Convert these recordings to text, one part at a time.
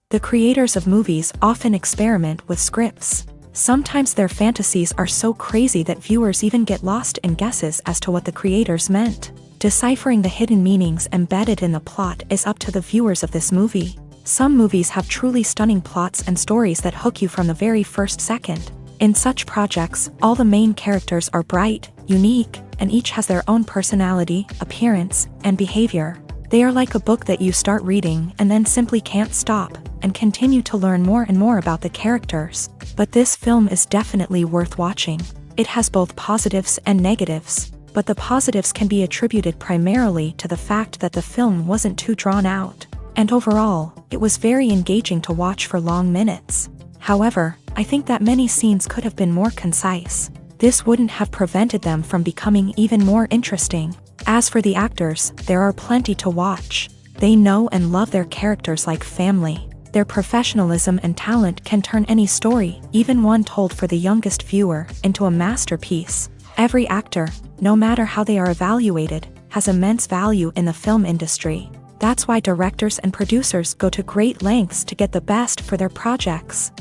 The creators of movies often experiment with scripts. Sometimes their fantasies are so crazy that viewers even get lost in guesses as to what the creators meant. Deciphering the hidden meanings embedded in the plot is up to the viewers of this movie. Some movies have truly stunning plots and stories that hook you from the very first second. In such projects, all the main characters are bright, unique, and each has their own personality, appearance, and behavior. They are like a book that you start reading and then simply can't stop, and continue to learn more and more about the characters. But this film is definitely worth watching. It has both positives and negatives, but the positives can be attributed primarily to the fact that the film wasn't too drawn out, and overall, it was very engaging to watch for long minutes. However, I think that many scenes could have been more concise. This wouldn't have prevented them from becoming even more interesting. As for the actors, there are plenty to watch. They know and love their characters like family. Their professionalism and talent can turn any story, even one told for the youngest viewer, into a masterpiece. Every actor, no matter how they are evaluated, has immense value in the film industry. That's why directors and producers go to great lengths to get the best for their projects.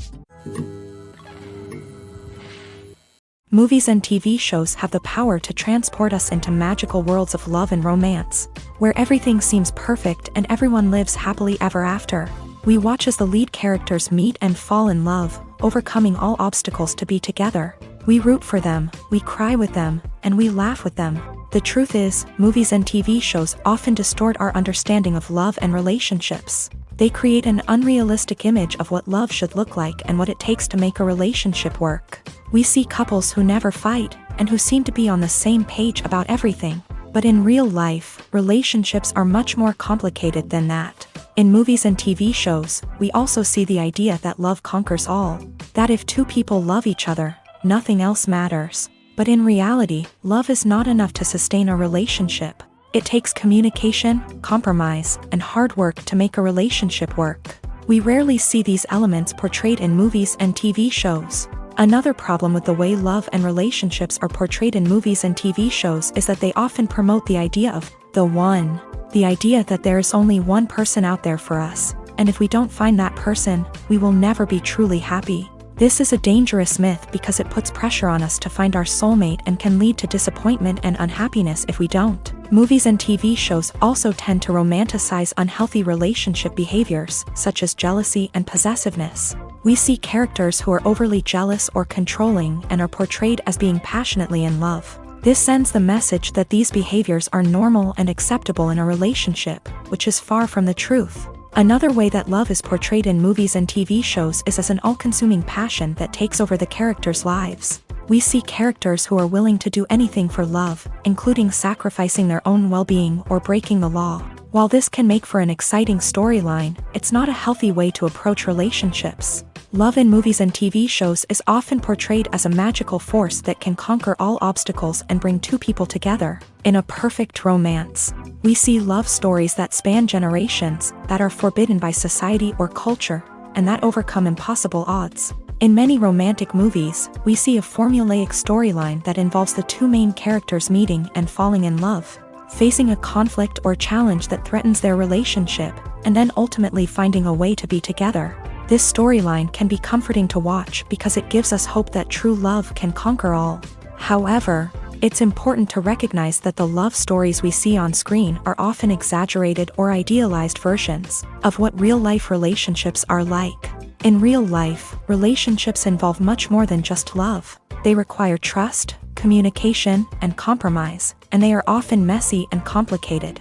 Movies and TV shows have the power to transport us into magical worlds of love and romance, where everything seems perfect and everyone lives happily ever after. We watch as the lead characters meet and fall in love, overcoming all obstacles to be together. We root for them, we cry with them, and we laugh with them. The truth is, movies and TV shows often distort our understanding of love and relationships. They create an unrealistic image of what love should look like and what it takes to make a relationship work. We see couples who never fight, and who seem to be on the same page about everything. But in real life, relationships are much more complicated than that. In movies and TV shows, we also see the idea that love conquers all. That if two people love each other, nothing else matters. But in reality, love is not enough to sustain a relationship. It takes communication, compromise, and hard work to make a relationship work. We rarely see these elements portrayed in movies and TV shows. Another problem with the way love and relationships are portrayed in movies and TV shows is that they often promote the idea of the one. The idea that there is only one person out there for us, and if we don't find that person, we will never be truly happy. This is a dangerous myth because it puts pressure on us to find our soulmate and can lead to disappointment and unhappiness if we don't. Movies and TV shows also tend to romanticize unhealthy relationship behaviors, such as jealousy and possessiveness. We see characters who are overly jealous or controlling and are portrayed as being passionately in love. This sends the message that these behaviors are normal and acceptable in a relationship, which is far from the truth. Another way that love is portrayed in movies and TV shows is as an all-consuming passion that takes over the characters' lives. We see characters who are willing to do anything for love, including sacrificing their own well-being or breaking the law. While this can make for an exciting storyline, it's not a healthy way to approach relationships. Love in movies and TV shows is often portrayed as a magical force that can conquer all obstacles and bring two people together. In a perfect romance, we see love stories that span generations, that are forbidden by society or culture, and that overcome impossible odds. In many romantic movies, we see a formulaic storyline that involves the two main characters meeting and falling in love, facing a conflict or challenge that threatens their relationship, and then ultimately finding a way to be together. This storyline can be comforting to watch because it gives us hope that true love can conquer all. However, it's important to recognize that the love stories we see on screen are often exaggerated or idealized versions of what real-life relationships are like. In real life, relationships involve much more than just love. They require trust, communication, and compromise, and they are often messy and complicated.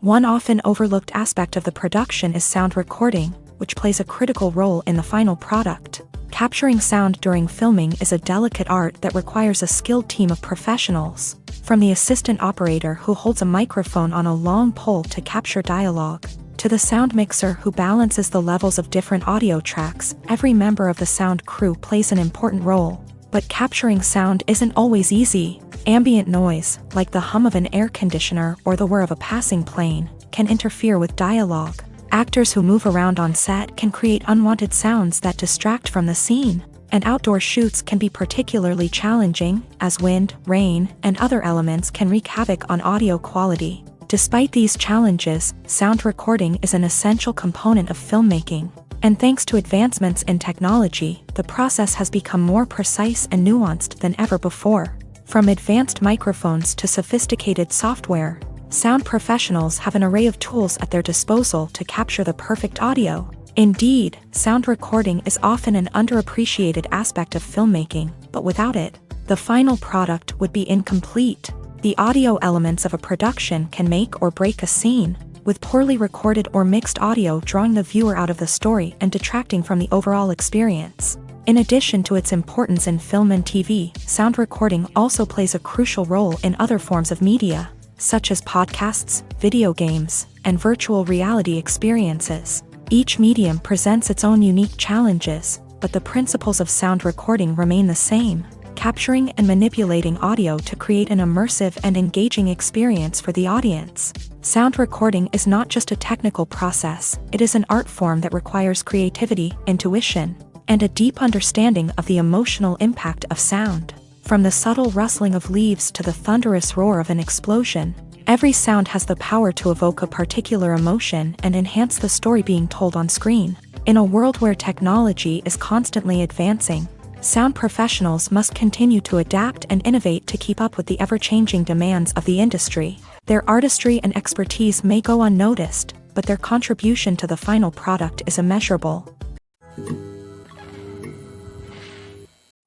One often overlooked aspect of the production is sound recording, which plays a critical role in the final product. Capturing sound during filming is a delicate art that requires a skilled team of professionals, from the assistant operator who holds a microphone on a long pole to capture dialogue, to the sound mixer who balances the levels of different audio tracks. Every member of the sound crew plays an important role. But capturing sound isn't always easy. Ambient noise, like the hum of an air conditioner or the whir of a passing plane, can interfere with dialogue. Actors who move around on set can create unwanted sounds that distract from the scene. And outdoor shoots can be particularly challenging, as wind, rain, and other elements can wreak havoc on audio quality. Despite these challenges, sound recording is an essential component of filmmaking. And thanks to advancements in technology, the process has become more precise and nuanced than ever before. From advanced microphones to sophisticated software, sound professionals have an array of tools at their disposal to capture the perfect audio. Indeed, sound recording is often an underappreciated aspect of filmmaking, but without it, the final product would be incomplete. The audio elements of a production can make or break a scene, with poorly recorded or mixed audio drawing the viewer out of the story and detracting from the overall experience. In addition to its importance in film and TV, sound recording also plays a crucial role in other forms of media, such as podcasts, video games, and virtual reality experiences. Each medium presents its own unique challenges, but the principles of sound recording remain the same: capturing and manipulating audio to create an immersive and engaging experience for the audience. Sound recording is not just a technical process, it is an art form that requires creativity, intuition, and a deep understanding of the emotional impact of sound. From the subtle rustling of leaves to the thunderous roar of an explosion, every sound has the power to evoke a particular emotion and enhance the story being told on screen. In a world where technology is constantly advancing, sound professionals must continue to adapt and innovate to keep up with the ever-changing demands of the industry. Their artistry and expertise may go unnoticed, but their contribution to the final product is immeasurable.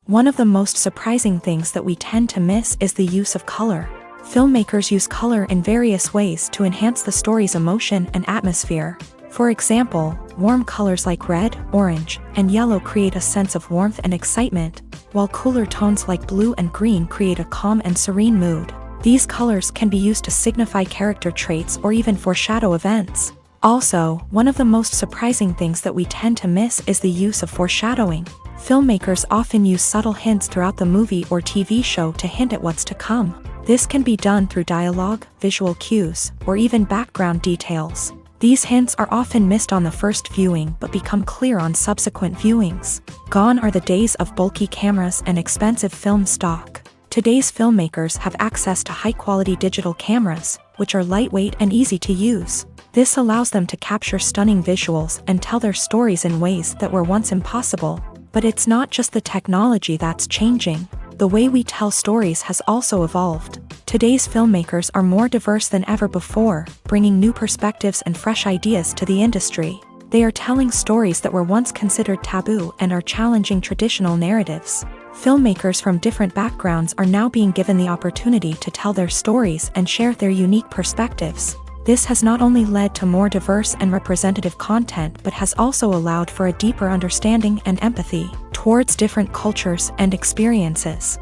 One of the most surprising things that we tend to miss is the use of color. Filmmakers use color in various ways to enhance the story's emotion and atmosphere. For example, warm colors like red, orange, and yellow create a sense of warmth and excitement, while cooler tones like blue and green create a calm and serene mood. These colors can be used to signify character traits or even foreshadow events. Also, one of the most surprising things that we tend to miss is the use of foreshadowing. Filmmakers often use subtle hints throughout the movie or TV show to hint at what's to come. This can be done through dialogue, visual cues, or even background details. These hints are often missed on the first viewing but become clear on subsequent viewings. Gone are the days of bulky cameras and expensive film stock. Today's filmmakers have access to high-quality digital cameras, which are lightweight and easy to use. This allows them to capture stunning visuals and tell their stories in ways that were once impossible. But it's not just the technology that's changing. The way we tell stories has also evolved. Today's filmmakers are more diverse than ever before, bringing new perspectives and fresh ideas to the industry. They are telling stories that were once considered taboo and are challenging traditional narratives. Filmmakers from different backgrounds are now being given the opportunity to tell their stories and share their unique perspectives. This has not only led to more diverse and representative content but has also allowed for a deeper understanding and empathy towards different cultures and experiences.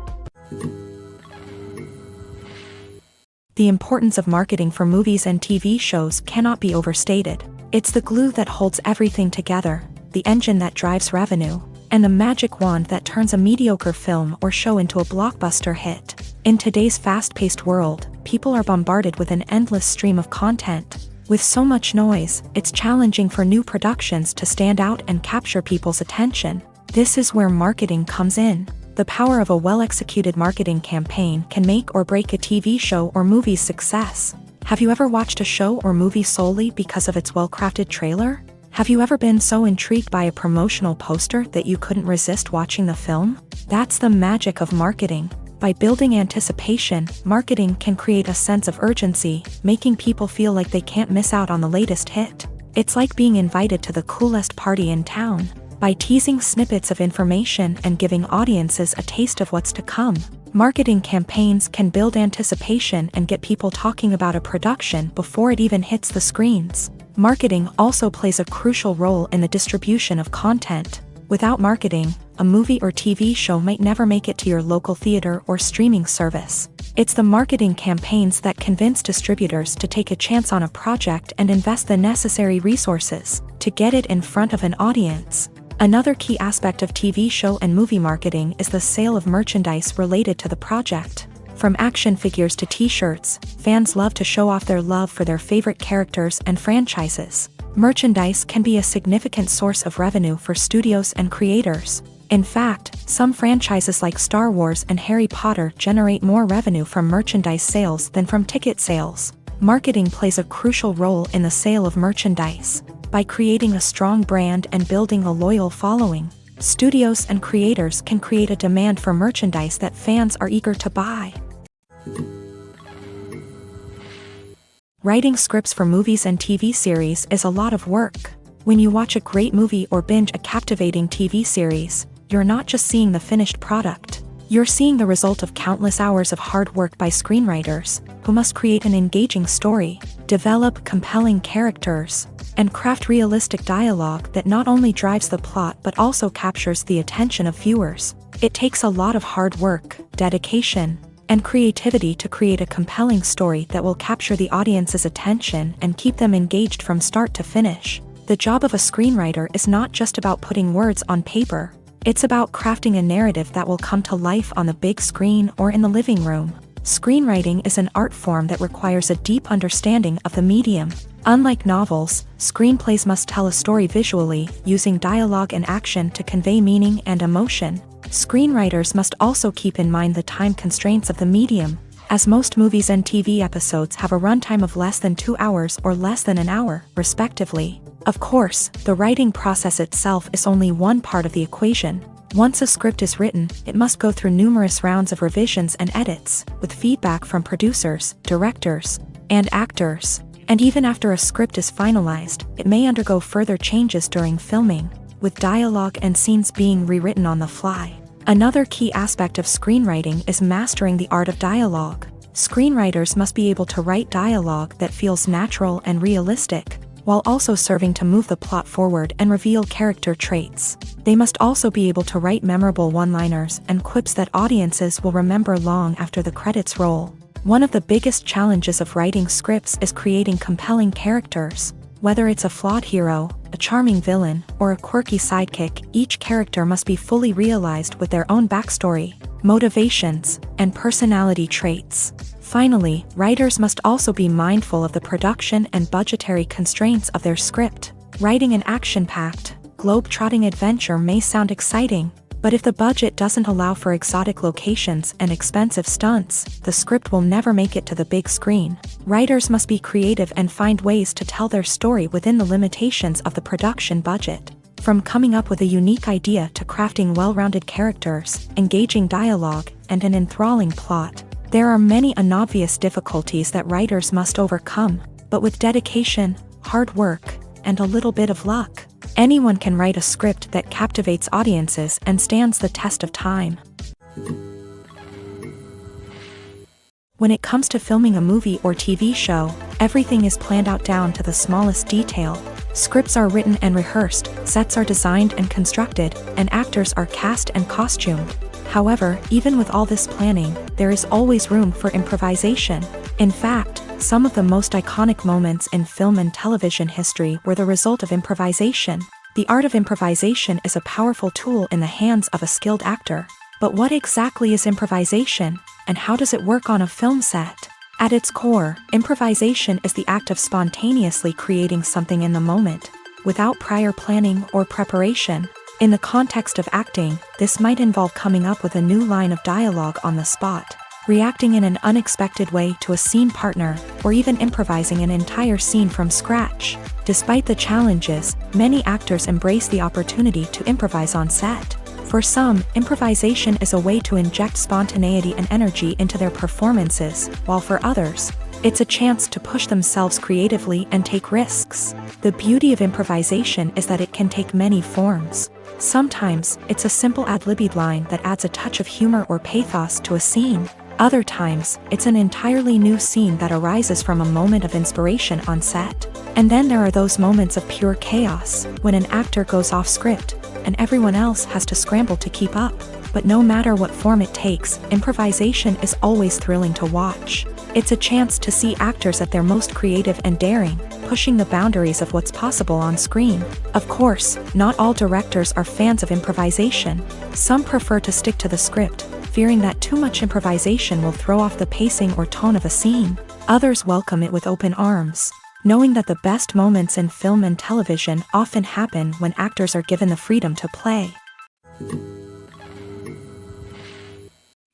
The importance of marketing for movies and TV shows cannot be overstated. It's the glue that holds everything together, the engine that drives revenue, and the magic wand that turns a mediocre film or show into a blockbuster hit. In today's fast-paced world, people are bombarded with an endless stream of content. With so much noise, it's challenging for new productions to stand out and capture people's attention. This is where marketing comes in. The power of a well-executed marketing campaign can make or break a TV show or movie's success. Have you ever watched a show or movie solely because of its well-crafted trailer? Have you ever been so intrigued by a promotional poster that you couldn't resist watching the film? That's the magic of marketing. By building anticipation, marketing can create a sense of urgency, making people feel like they can't miss out on the latest hit. It's like being invited to the coolest party in town. By teasing snippets of information and giving audiences a taste of what's to come, marketing campaigns can build anticipation and get people talking about a production before it even hits the screens. Marketing also plays a crucial role in the distribution of content. Without marketing, a movie or TV show might never make it to your local theater or streaming service. It's the marketing campaigns that convince distributors to take a chance on a project and invest the necessary resources to get it in front of an audience. Another key aspect of TV show and movie marketing is the sale of merchandise related to the project. From action figures to t-shirts, fans love to show off their love for their favorite characters and franchises. Merchandise can be a significant source of revenue for studios and creators. In fact, some franchises like Star Wars and Harry Potter generate more revenue from merchandise sales than from ticket sales. Marketing plays a crucial role in the sale of merchandise. By creating a strong brand and building a loyal following, studios and creators can create a demand for merchandise that fans are eager to buy. Writing scripts for movies and TV series is a lot of work. When you watch a great movie or binge a captivating TV series, you're not just seeing the finished product. You're seeing the result of countless hours of hard work by screenwriters, who must create an engaging story, develop compelling characters, and craft realistic dialogue that not only drives the plot but also captures the attention of viewers. It takes a lot of hard work, dedication, and creativity to create a compelling story that will capture the audience's attention and keep them engaged from start to finish. The job of a screenwriter is not just about putting words on paper. It's about crafting a narrative that will come to life on the big screen or in the living room. Screenwriting is an art form that requires a deep understanding of the medium. Unlike novels, screenplays must tell a story visually, using dialogue and action to convey meaning and emotion. Screenwriters must also keep in mind the time constraints of the medium, as most movies and TV episodes have a runtime of less than 2 hours or less than an hour, respectively. Of course, the writing process itself is only one part of the equation. Once a script is written, it must go through numerous rounds of revisions and edits, with feedback from producers, directors, and actors. And even after a script is finalized, it may undergo further changes during filming, with dialogue and scenes being rewritten on the fly. Another key aspect of screenwriting is mastering the art of dialogue. Screenwriters must be able to write dialogue that feels natural and realistic, while also serving to move the plot forward and reveal character traits. They must also be able to write memorable one-liners and quips that audiences will remember long after the credits roll. One of the biggest challenges of writing scripts is creating compelling characters. Whether it's a flawed hero, a charming villain, or a quirky sidekick, each character must be fully realized with their own backstory, motivations, and personality traits. Finally, writers must also be mindful of the production and budgetary constraints of their script. Writing an action-packed, globe-trotting adventure may sound exciting, but if the budget doesn't allow for exotic locations and expensive stunts, the script will never make it to the big screen. Writers must be creative and find ways to tell their story within the limitations of the production budget. From coming up with a unique idea to crafting well-rounded characters, engaging dialogue, and an enthralling plot, there are many unobvious difficulties that writers must overcome, but with dedication, hard work, and a little bit of luck, anyone can write a script that captivates audiences and stands the test of time. When it comes to filming a movie or TV show, everything is planned out down to the smallest detail. Scripts are written and rehearsed, sets are designed and constructed, and actors are cast and costumed. However, even with all this planning, there is always room for improvisation. In fact, some of the most iconic moments in film and television history were the result of improvisation. The art of improvisation is a powerful tool in the hands of a skilled actor. But what exactly is improvisation, and how does it work on a film set? At its core, improvisation is the act of spontaneously creating something in the moment, without prior planning or preparation. In the context of acting, this might involve coming up with a new line of dialogue on the spot, reacting in an unexpected way to a scene partner, or even improvising an entire scene from scratch. Despite the challenges, many actors embrace the opportunity to improvise on set. For some, improvisation is a way to inject spontaneity and energy into their performances, while for others, It's a chance to push themselves creatively and take risks. The beauty of improvisation is that it can take many forms. Sometimes, it's a simple ad-libbed line that adds a touch of humor or pathos to a scene. Other times, it's an entirely new scene that arises from a moment of inspiration on set. And then there are those moments of pure chaos, when an actor goes off script, and everyone else has to scramble to keep up. But no matter what form it takes, improvisation is always thrilling to watch. It's a chance to see actors at their most creative and daring, pushing the boundaries of what's possible on screen. Of course, not all directors are fans of improvisation. Some prefer to stick to the script, fearing that too much improvisation will throw off the pacing or tone of a scene. Others welcome it with open arms, knowing that the best moments in film and television often happen when actors are given the freedom to play.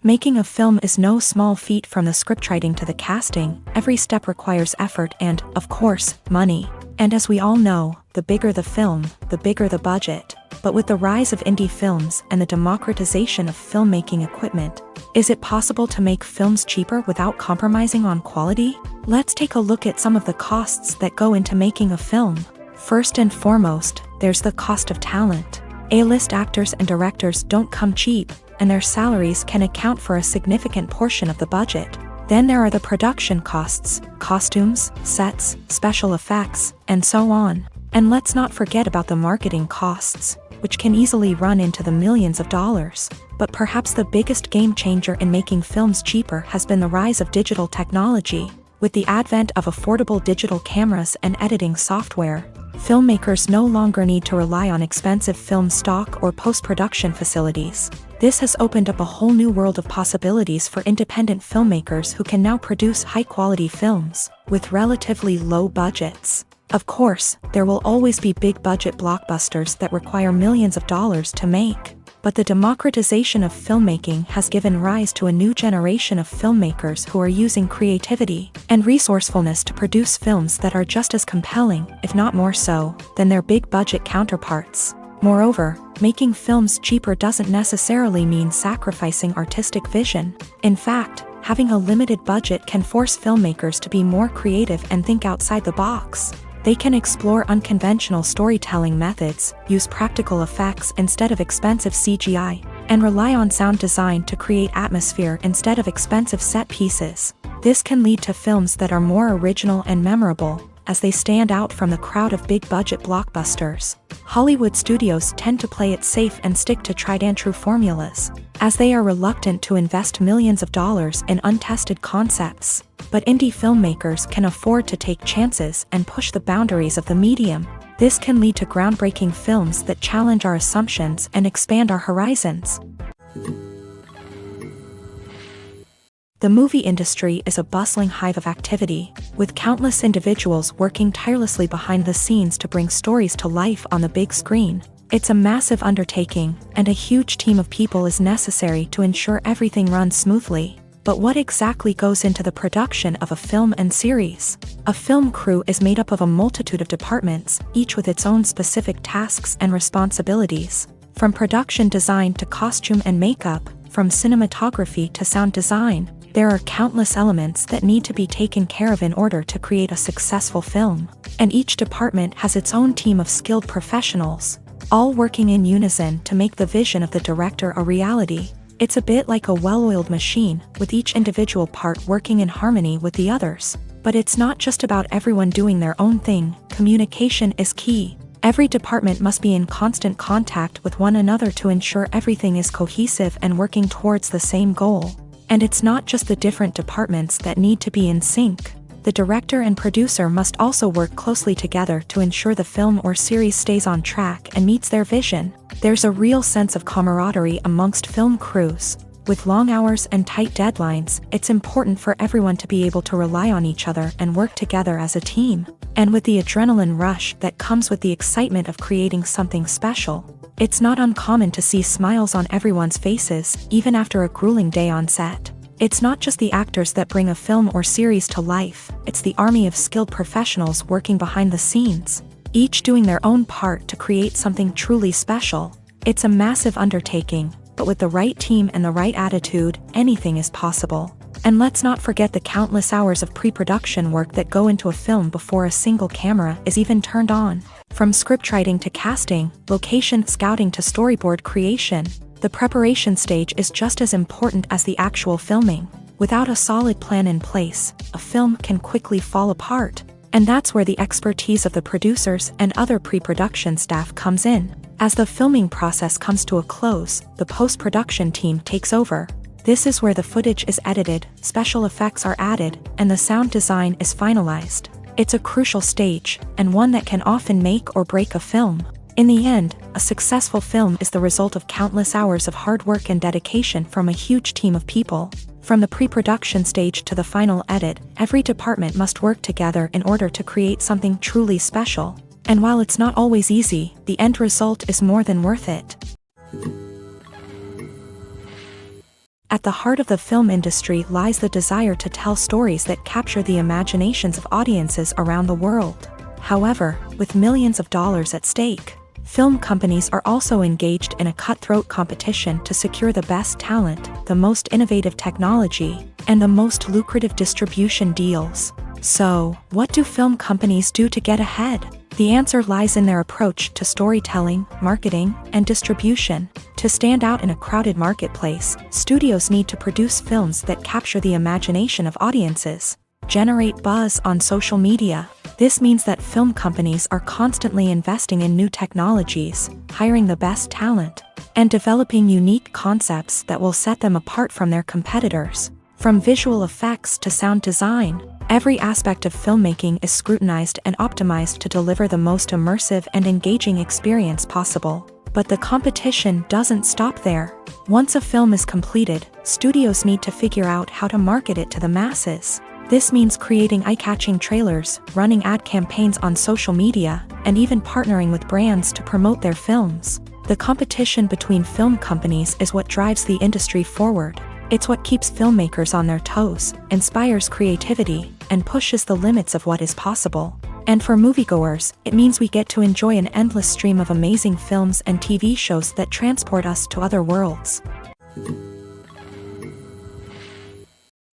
Making a film is no small feat. From the scriptwriting to the casting, every step requires effort and, of course, money. And as we all know, the bigger the film, the bigger the budget. But with the rise of indie films and the democratization of filmmaking equipment, is it possible to make films cheaper without compromising on quality? Let's take a look at some of the costs that go into making a film. First and foremost, there's the cost of talent. A-list actors and directors don't come cheap, and their salaries can account for a significant portion of the budget. Then there are the production costs, costumes, sets, special effects, and so on. And let's not forget about the marketing costs, which can easily run into the millions of dollars. But perhaps the biggest game changer in making films cheaper has been the rise of digital technology. With the advent of affordable digital cameras and editing software, filmmakers no longer need to rely on expensive film stock or post-production facilities. This has opened up a whole new world of possibilities for independent filmmakers who can now produce high-quality films with relatively low budgets. Of course, there will always be big-budget blockbusters that require millions of dollars to make. But the democratization of filmmaking has given rise to a new generation of filmmakers who are using creativity and resourcefulness to produce films that are just as compelling, if not more so, than their big-budget counterparts. Moreover, making films cheaper doesn't necessarily mean sacrificing artistic vision. In fact, having a limited budget can force filmmakers to be more creative and think outside the box. They can explore unconventional storytelling methods, use practical effects instead of expensive CGI, and rely on sound design to create atmosphere instead of expensive set pieces. This can lead to films that are more original and memorable, as they stand out from the crowd of big-budget blockbusters. Hollywood studios tend to play it safe and stick to tried-and-true formulas, as they are reluctant to invest millions of dollars in untested concepts. But indie filmmakers can afford to take chances and push the boundaries of the medium. This can lead to groundbreaking films that challenge our assumptions and expand our horizons. The movie industry is a bustling hive of activity, with countless individuals working tirelessly behind the scenes to bring stories to life on the big screen. It's a massive undertaking, and a huge team of people is necessary to ensure everything runs smoothly. But what exactly goes into the production of a film and series? A film crew is made up of a multitude of departments, each with its own specific tasks and responsibilities. From production design to costume and makeup, from cinematography to sound design, there are countless elements that need to be taken care of in order to create a successful film. And each department has its own team of skilled professionals, all working in unison to make the vision of the director a reality. It's a bit like a well-oiled machine, with each individual part working in harmony with the others. But it's not just about everyone doing their own thing. Communication is key. Every department must be in constant contact with one another to ensure everything is cohesive and working towards the same goal. And it's not just the different departments that need to be in sync. The director and producer must also work closely together to ensure the film or series stays on track and meets their vision. There's a real sense of camaraderie amongst film crews. With long hours and tight deadlines, it's important for everyone to be able to rely on each other and work together as a team. And with the adrenaline rush that comes with the excitement of creating something special, it's not uncommon to see smiles on everyone's faces, even after a grueling day on set. It's not just the actors that bring a film or series to life, it's the army of skilled professionals working behind the scenes, each doing their own part to create something truly special. It's a massive undertaking, but with the right team and the right attitude, anything is possible. And let's not forget the countless hours of pre-production work that go into a film before a single camera is even turned on. From scriptwriting to casting, location scouting to storyboard creation, the preparation stage is just as important as the actual filming. Without a solid plan in place, a film can quickly fall apart. And that's where the expertise of the producers and other pre-production staff comes in. As the filming process comes to a close, the post-production team takes over. This is where the footage is edited, special effects are added, and the sound design is finalized. It's a crucial stage, and one that can often make or break a film. In the end, a successful film is the result of countless hours of hard work and dedication from a huge team of people. From the pre-production stage to the final edit, every department must work together in order to create something truly special. And while it's not always easy, the end result is more than worth it. At the heart of the film industry lies the desire to tell stories that capture the imaginations of audiences around the world. However, with millions of dollars at stake, film companies are also engaged in a cutthroat competition to secure the best talent, the most innovative technology, and the most lucrative distribution deals. So, what do film companies do to get ahead? The answer lies in their approach to storytelling, marketing, and distribution. To stand out in a crowded marketplace, studios need to produce films that capture the imagination of audiences, generate buzz on social media. This means that film companies are constantly investing in new technologies, hiring the best talent, and developing unique concepts that will set them apart from their competitors. From visual effects to sound design, every aspect of filmmaking is scrutinized and optimized to deliver the most immersive and engaging experience possible. But the competition doesn't stop there. Once a film is completed, studios need to figure out how to market it to the masses. This means creating eye-catching trailers, running ad campaigns on social media, and even partnering with brands to promote their films. The competition between film companies is what drives the industry forward. It's what keeps filmmakers on their toes, inspires creativity, and pushes the limits of what is possible. And for moviegoers, it means we get to enjoy an endless stream of amazing films and TV shows that transport us to other worlds.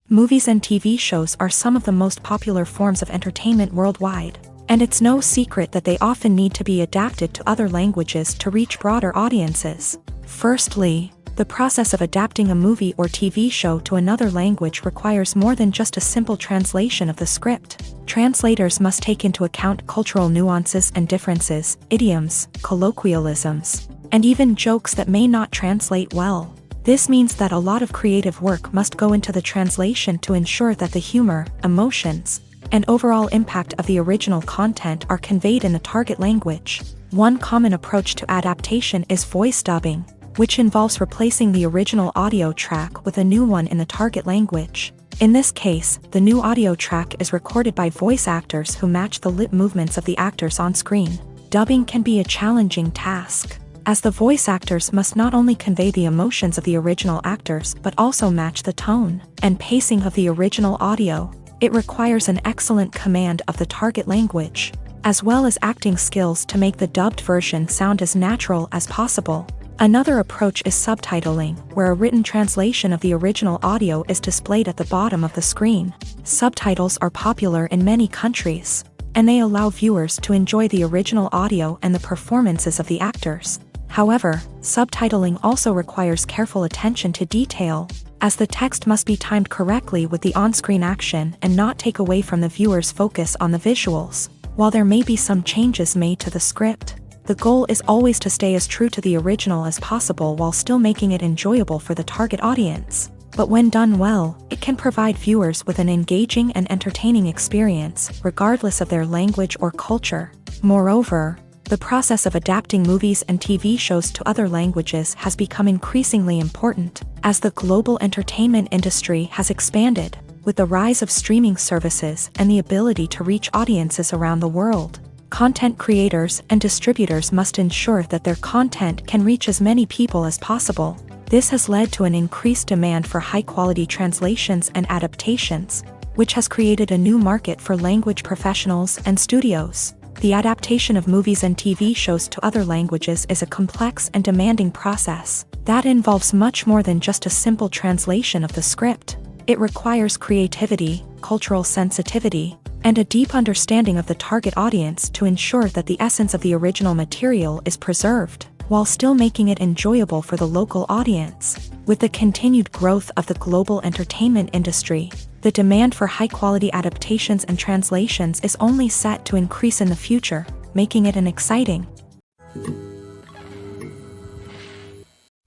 Movies and TV shows are some of the most popular forms of entertainment worldwide, and it's no secret that they often need to be adapted to other languages to reach broader audiences. Firstly, the process of adapting a movie or TV show to another language requires more than just a simple translation of the script. Translators must take into account cultural nuances and differences, idioms, colloquialisms, and even jokes that may not translate well. This means that a lot of creative work must go into the translation to ensure that the humor, emotions, and overall impact of the original content are conveyed in the target language. One common approach to adaptation is voice dubbing, which involves replacing the original audio track with a new one in the target language. In this case, the new audio track is recorded by voice actors who match the lip movements of the actors on screen. Dubbing can be a challenging task, as the voice actors must not only convey the emotions of the original actors but also match the tone and pacing of the original audio. It requires an excellent command of the target language, as well as acting skills to make the dubbed version sound as natural as possible. Another approach is subtitling, where a written translation of the original audio is displayed at the bottom of the screen. Subtitles are popular in many countries, and they allow viewers to enjoy the original audio and the performances of the actors. However, subtitling also requires careful attention to detail, as the text must be timed correctly with the on-screen action and not take away from the viewer's focus on the visuals. While there may be some changes made to the script, the goal is always to stay as true to the original as possible while still making it enjoyable for the target audience. But when done well, it can provide viewers with an engaging and entertaining experience, regardless of their language or culture. Moreover, the process of adapting movies and TV shows to other languages has become increasingly important, as the global entertainment industry has expanded, with the rise of streaming services and the ability to reach audiences around the world. Content creators and distributors must ensure that their content can reach as many people as possible. This has led to an increased demand for high-quality translations and adaptations, which has created a new market for language professionals and studios. The adaptation of movies and TV shows to other languages is a complex and demanding process that involves much more than just a simple translation of the script. It requires creativity, cultural sensitivity, and a deep understanding of the target audience to ensure that the essence of the original material is preserved, while still making it enjoyable for the local audience. With the continued growth of the global entertainment industry, the demand for high-quality adaptations and translations is only set to increase in the future, making it an exciting.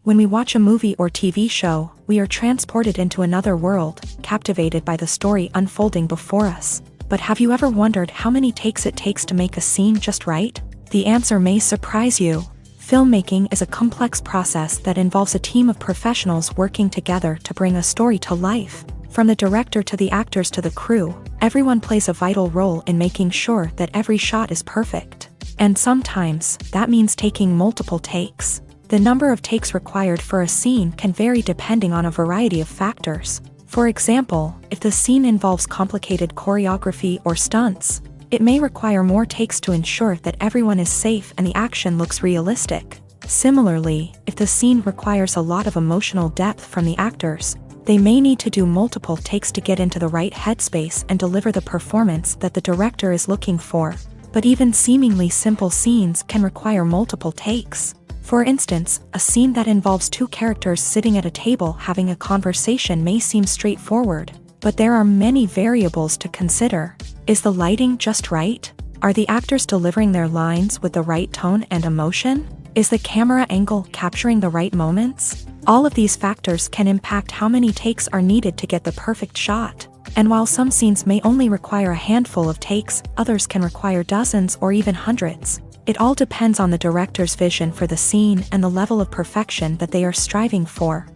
When we watch a movie or TV show, we are transported into another world, captivated by the story unfolding before us. But have you ever wondered how many takes it takes to make a scene just right? The answer may surprise you. Filmmaking is a complex process that involves a team of professionals working together to bring a story to life. From the director to the actors to the crew, everyone plays a vital role in making sure that every shot is perfect. And sometimes, that means taking multiple takes. The number of takes required for a scene can vary depending on a variety of factors. For example, if the scene involves complicated choreography or stunts, it may require more takes to ensure that everyone is safe and the action looks realistic. Similarly, if the scene requires a lot of emotional depth from the actors, they may need to do multiple takes to get into the right headspace and deliver the performance that the director is looking for. But even seemingly simple scenes can require multiple takes. For instance, a scene that involves two characters sitting at a table having a conversation may seem straightforward, but there are many variables to consider. Is the lighting just right? Are the actors delivering their lines with the right tone and emotion? Is the camera angle capturing the right moments? All of these factors can impact how many takes are needed to get the perfect shot. And while some scenes may only require a handful of takes, others can require dozens or even hundreds. It all depends on the director's vision for the scene and the level of perfection that they are striving for.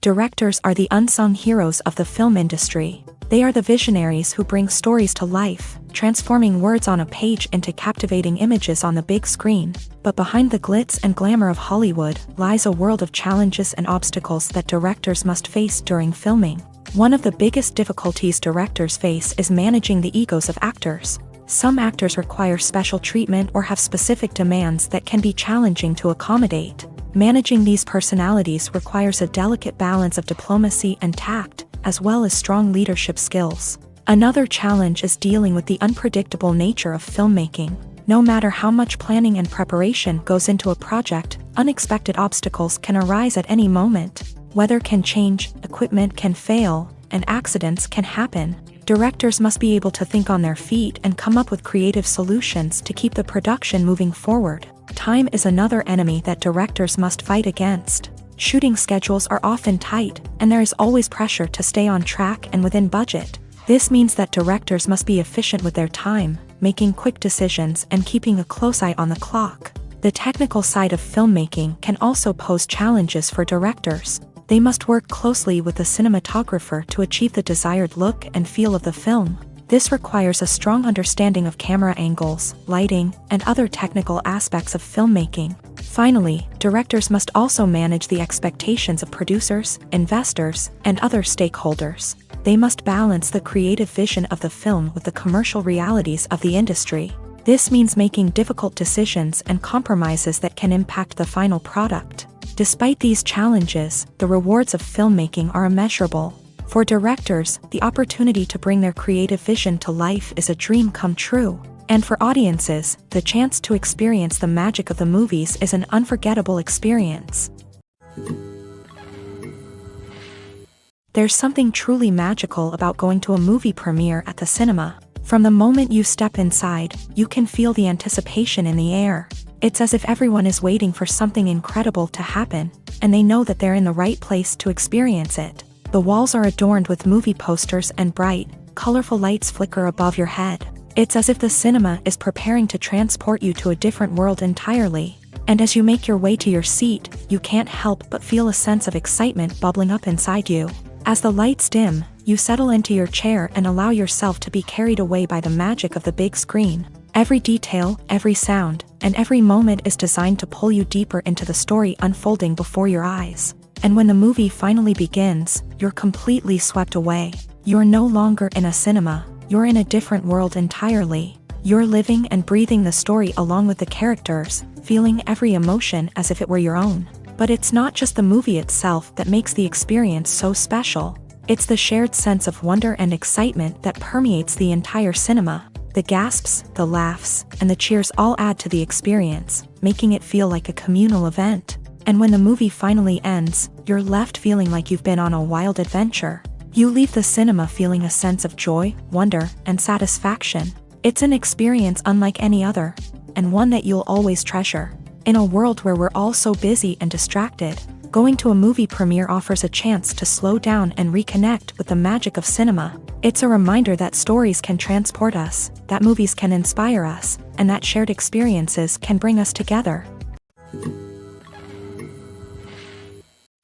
Directors are the unsung heroes of the film industry. They are the visionaries who bring stories to life, transforming words on a page into captivating images on the big screen. But behind the glitz and glamour of Hollywood lies a world of challenges and obstacles that directors must face during filming. One of the biggest difficulties directors face is managing the egos of actors. Some actors require special treatment or have specific demands that can be challenging to accommodate. Managing these personalities requires a delicate balance of diplomacy and tact, as well as strong leadership skills. Another challenge is dealing with the unpredictable nature of filmmaking. No matter how much planning and preparation goes into a project, unexpected obstacles can arise at any moment. Weather can change, equipment can fail, and accidents can happen. Directors must be able to think on their feet and come up with creative solutions to keep the production moving forward. Time is another enemy that directors must fight against. Shooting schedules are often tight, and there is always pressure to stay on track and within budget. This means that directors must be efficient with their time, making quick decisions and keeping a close eye on the clock. The technical side of filmmaking can also pose challenges for directors. They must work closely with the cinematographer to achieve the desired look and feel of the film. This requires a strong understanding of camera angles, lighting, and other technical aspects of filmmaking. Finally, directors must also manage the expectations of producers, investors, and other stakeholders. They must balance the creative vision of the film with the commercial realities of the industry. This means making difficult decisions and compromises that can impact the final product. Despite these challenges, the rewards of filmmaking are immeasurable. For directors, the opportunity to bring their creative vision to life is a dream come true. And for audiences, the chance to experience the magic of the movies is an unforgettable experience. There's something truly magical about going to a movie premiere at the cinema. From the moment you step inside, you can feel the anticipation in the air. It's as if everyone is waiting for something incredible to happen, and they know that they're in the right place to experience it. The walls are adorned with movie posters and bright, colorful lights flicker above your head. It's as if the cinema is preparing to transport you to a different world entirely. And as you make your way to your seat, you can't help but feel a sense of excitement bubbling up inside you. As the lights dim, you settle into your chair and allow yourself to be carried away by the magic of the big screen. Every detail, every sound, and every moment is designed to pull you deeper into the story unfolding before your eyes. And when the movie finally begins, you're completely swept away. You're no longer in a cinema, you're in a different world entirely. You're living and breathing the story along with the characters, feeling every emotion as if it were your own. But it's not just the movie itself that makes the experience so special. It's the shared sense of wonder and excitement that permeates the entire cinema. The gasps, the laughs, and the cheers all add to the experience, making it feel like a communal event. And when the movie finally ends, you're left feeling like you've been on a wild adventure. You leave the cinema feeling a sense of joy, wonder, and satisfaction. It's an experience unlike any other, and one that you'll always treasure. In a world where we're all so busy and distracted, going to a movie premiere offers a chance to slow down and reconnect with the magic of cinema. It's a reminder that stories can transport us, that movies can inspire us, and that shared experiences can bring us together.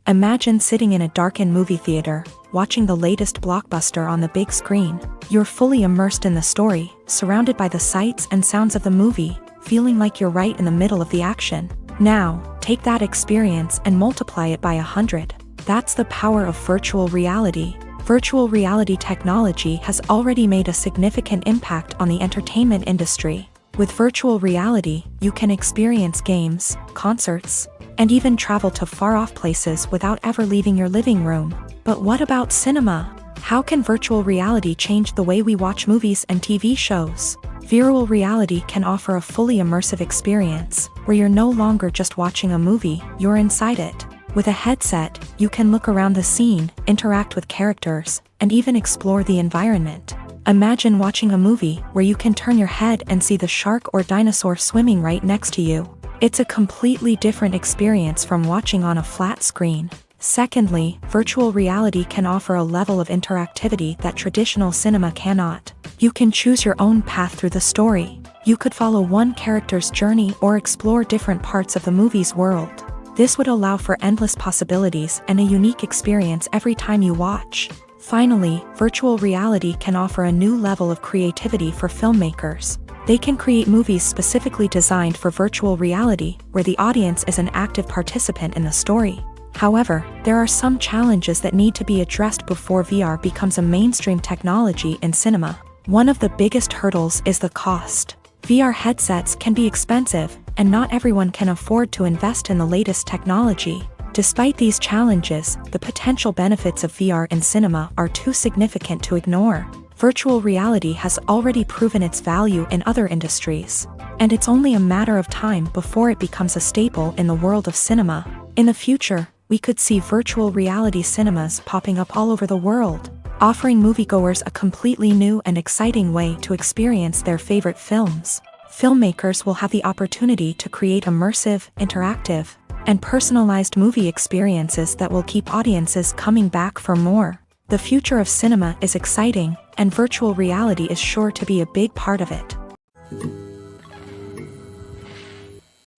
Imagine sitting in a darkened movie theater, watching the latest blockbuster on the big screen. You're fully immersed in the story, surrounded by the sights and sounds of the movie, feeling like you're right in the middle of the action. Now, take that experience and multiply it by 100. That's the power of virtual reality. Virtual reality technology has already made a significant impact on the entertainment industry. With virtual reality, you can experience games, concerts, and even travel to far-off places without ever leaving your living room. But what about cinema? How can virtual reality change the way we watch movies and TV shows? Virtual reality can offer a fully immersive experience, where you're no longer just watching a movie, you're inside it. With a headset, you can look around the scene, interact with characters, and even explore the environment. Imagine watching a movie where you can turn your head and see the shark or dinosaur swimming right next to you. It's a completely different experience from watching on a flat screen. Secondly, virtual reality can offer a level of interactivity that traditional cinema cannot. You can choose your own path through the story. You could follow one character's journey or explore different parts of the movie's world. This would allow for endless possibilities and a unique experience every time you watch. Finally, virtual reality can offer a new level of creativity for filmmakers. They can create movies specifically designed for virtual reality, where the audience is an active participant in the story. However, there are some challenges that need to be addressed before VR becomes a mainstream technology in cinema. One of the biggest hurdles is the cost. VR headsets can be expensive, and not everyone can afford to invest in the latest technology. Despite these challenges, the potential benefits of VR in cinema are too significant to ignore. Virtual reality has already proven its value in other industries, and it's only a matter of time before it becomes a staple in the world of cinema. In the future, we could see virtual reality cinemas popping up all over the world, offering moviegoers a completely new and exciting way to experience their favorite films. Filmmakers will have the opportunity to create immersive, interactive, and personalized movie experiences that will keep audiences coming back for more. The future of cinema is exciting, and virtual reality is sure to be a big part of it.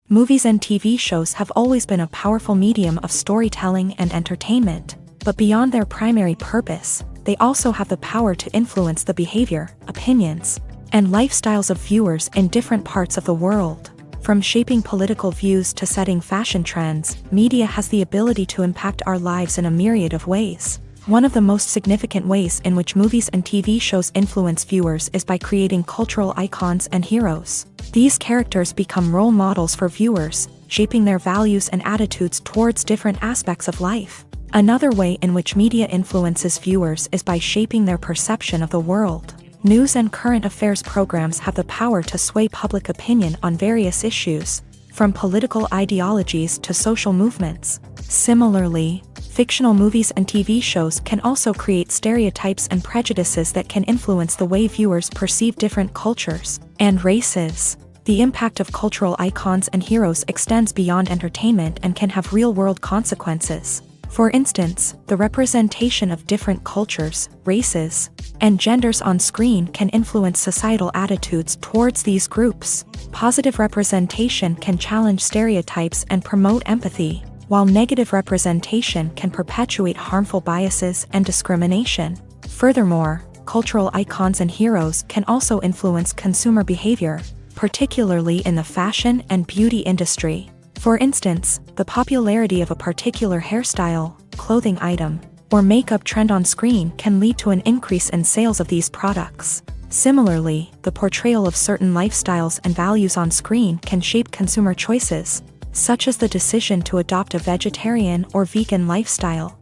Movies and TV shows have always been a powerful medium of storytelling and entertainment, but beyond their primary purpose, they also have the power to influence the behavior, opinions, and lifestyles of viewers in different parts of the world. From shaping political views to setting fashion trends, media has the ability to impact our lives in a myriad of ways. One of the most significant ways in which movies and TV shows influence viewers is by creating cultural icons and heroes. These characters become role models for viewers, shaping their values and attitudes towards different aspects of life. Another way in which media influences viewers is by shaping their perception of the world. News and current affairs programs have the power to sway public opinion on various issues, from political ideologies to social movements. Similarly, fictional movies and TV shows can also create stereotypes and prejudices that can influence the way viewers perceive different cultures and races. The impact of cultural icons and heroes extends beyond entertainment and can have real-world consequences. For instance, the representation of different cultures, races, and genders on screen can influence societal attitudes towards these groups. Positive representation can challenge stereotypes and promote empathy, while negative representation can perpetuate harmful biases and discrimination. Furthermore, cultural icons and heroes can also influence consumer behavior, particularly in the fashion and beauty industry. For instance, the popularity of a particular hairstyle, clothing item, or makeup trend on screen can lead to an increase in sales of these products. Similarly, the portrayal of certain lifestyles and values on screen can shape consumer choices, such as the decision to adopt a vegetarian or vegan lifestyle.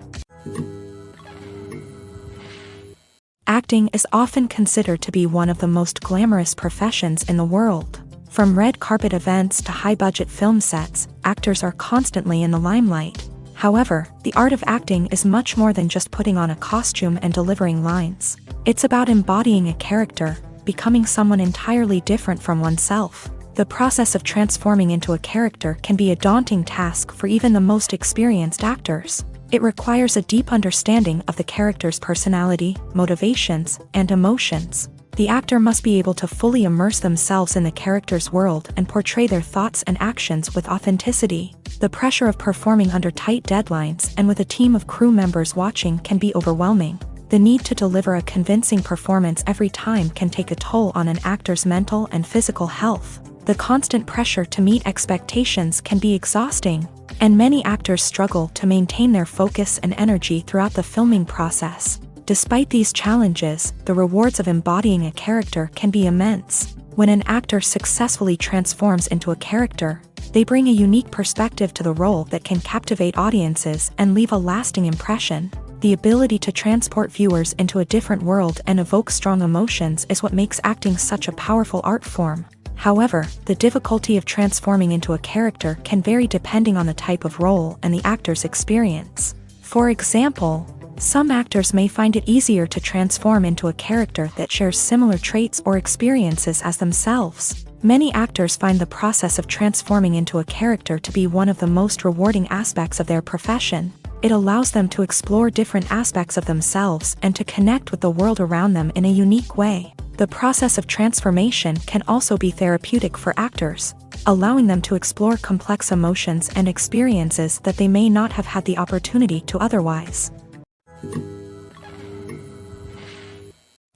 Acting is often considered to be one of the most glamorous professions in the world. From red carpet events to high-budget film sets, actors are constantly in the limelight. However, the art of acting is much more than just putting on a costume and delivering lines. It's about embodying a character, becoming someone entirely different from oneself. The process of transforming into a character can be a daunting task for even the most experienced actors. It requires a deep understanding of the character's personality, motivations, and emotions. The actor must be able to fully immerse themselves in the character's world and portray their thoughts and actions with authenticity. The pressure of performing under tight deadlines and with a team of crew members watching can be overwhelming. The need to deliver a convincing performance every time can take a toll on an actor's mental and physical health. The constant pressure to meet expectations can be exhausting, and many actors struggle to maintain their focus and energy throughout the filming process. Despite these challenges, the rewards of embodying a character can be immense. When an actor successfully transforms into a character, they bring a unique perspective to the role that can captivate audiences and leave a lasting impression. The ability to transport viewers into a different world and evoke strong emotions is what makes acting such a powerful art form. However, the difficulty of transforming into a character can vary depending on the type of role and the actor's experience. For example, some actors may find it easier to transform into a character that shares similar traits or experiences as themselves. Many actors find the process of transforming into a character to be one of the most rewarding aspects of their profession. It allows them to explore different aspects of themselves and to connect with the world around them in a unique way. The process of transformation can also be therapeutic for actors, allowing them to explore complex emotions and experiences that they may not have had the opportunity to otherwise.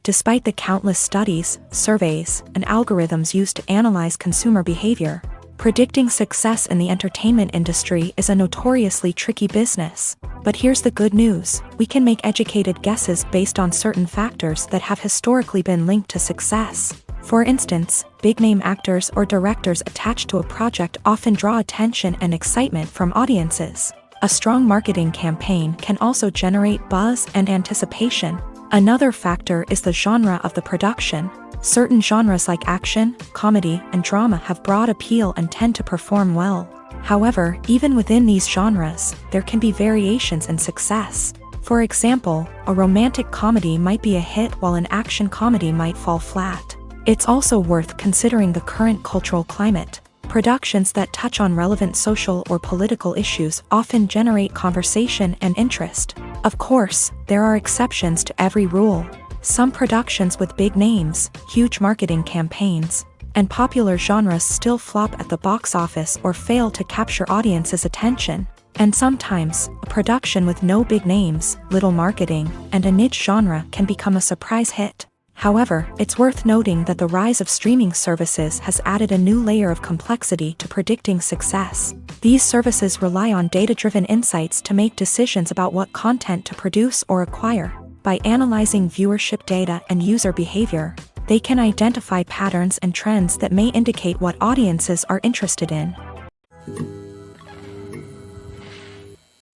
Despite the countless studies, surveys, and algorithms used to analyze consumer behavior, predicting success in the entertainment industry is a notoriously tricky business. But here's the good news: we can make educated guesses based on certain factors that have historically been linked to success. For instance, big-name actors or directors attached to a project often draw attention and excitement from audiences. A strong marketing campaign can also generate buzz and anticipation. Another factor is the genre of the production. Certain genres like action, comedy, and drama have broad appeal and tend to perform well. However, even within these genres, there can be variations in success. For example, a romantic comedy might be a hit while an action comedy might fall flat. It's also worth considering the current cultural climate. Productions that touch on relevant social or political issues often generate conversation and interest. Of course, there are exceptions to every rule. Some productions with big names, huge marketing campaigns, and popular genres still flop at the box office or fail to capture audiences' attention. And sometimes, a production with no big names, little marketing, and a niche genre can become a surprise hit. However, it's worth noting that the rise of streaming services has added a new layer of complexity to predicting success. These services rely on data-driven insights to make decisions about what content to produce or acquire. By analyzing viewership data and user behavior, they can identify patterns and trends that may indicate what audiences are interested in.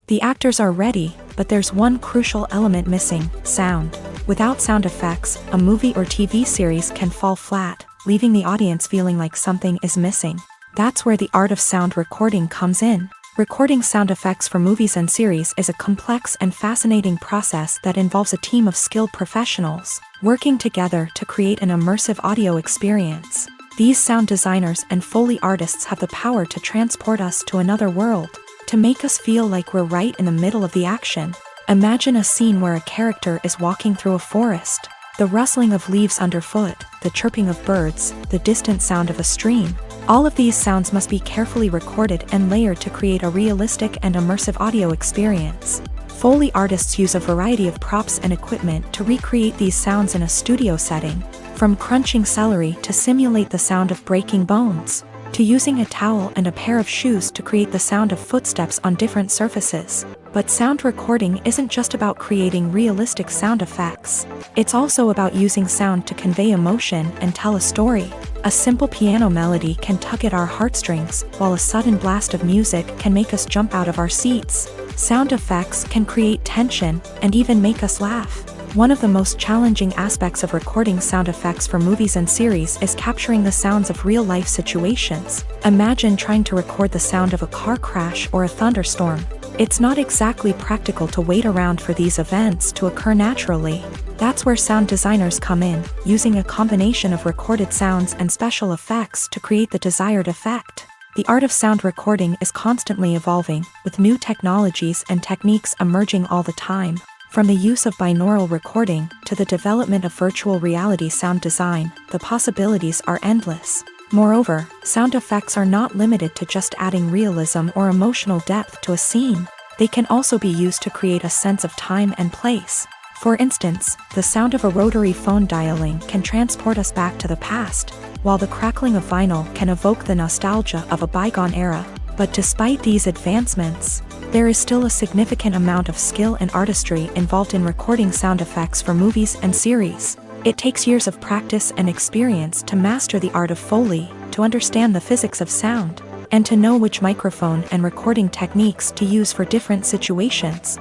The actors are ready, but there's one crucial element missing: sound. Without sound effects, a movie or TV series can fall flat, leaving the audience feeling like something is missing. That's where the art of sound recording comes in. Recording sound effects for movies and series is a complex and fascinating process that involves a team of skilled professionals working together to create an immersive audio experience. These sound designers and Foley artists have the power to transport us to another world, to make us feel like we're right in the middle of the action. Imagine a scene where a character is walking through a forest. The rustling of leaves underfoot, the chirping of birds, the distant sound of a stream. All of these sounds must be carefully recorded and layered to create a realistic and immersive audio experience. Foley artists use a variety of props and equipment to recreate these sounds in a studio setting, from crunching celery to simulate the sound of breaking bones, to using a towel and a pair of shoes to create the sound of footsteps on different surfaces. But sound recording isn't just about creating realistic sound effects. It's also about using sound to convey emotion and tell a story. A simple piano melody can tug at our heartstrings, while a sudden blast of music can make us jump out of our seats. Sound effects can create tension and even make us laugh. One of the most challenging aspects of recording sound effects for movies and series is capturing the sounds of real-life situations. Imagine trying to record the sound of a car crash or a thunderstorm. It's not exactly practical to wait around for these events to occur naturally. That's where sound designers come in, using a combination of recorded sounds and special effects to create the desired effect. The art of sound recording is constantly evolving, with new technologies and techniques emerging all the time. From the use of binaural recording to the development of virtual reality sound design, the possibilities are endless. Moreover, sound effects are not limited to just adding realism or emotional depth to a scene. They can also be used to create a sense of time and place. For instance, the sound of a rotary phone dialing can transport us back to the past, while the crackling of vinyl can evoke the nostalgia of a bygone era. But despite these advancements, there is still a significant amount of skill and artistry involved in recording sound effects for movies and series. It takes years of practice and experience to master the art of Foley, to understand the physics of sound, and to know which microphone and recording techniques to use for different situations.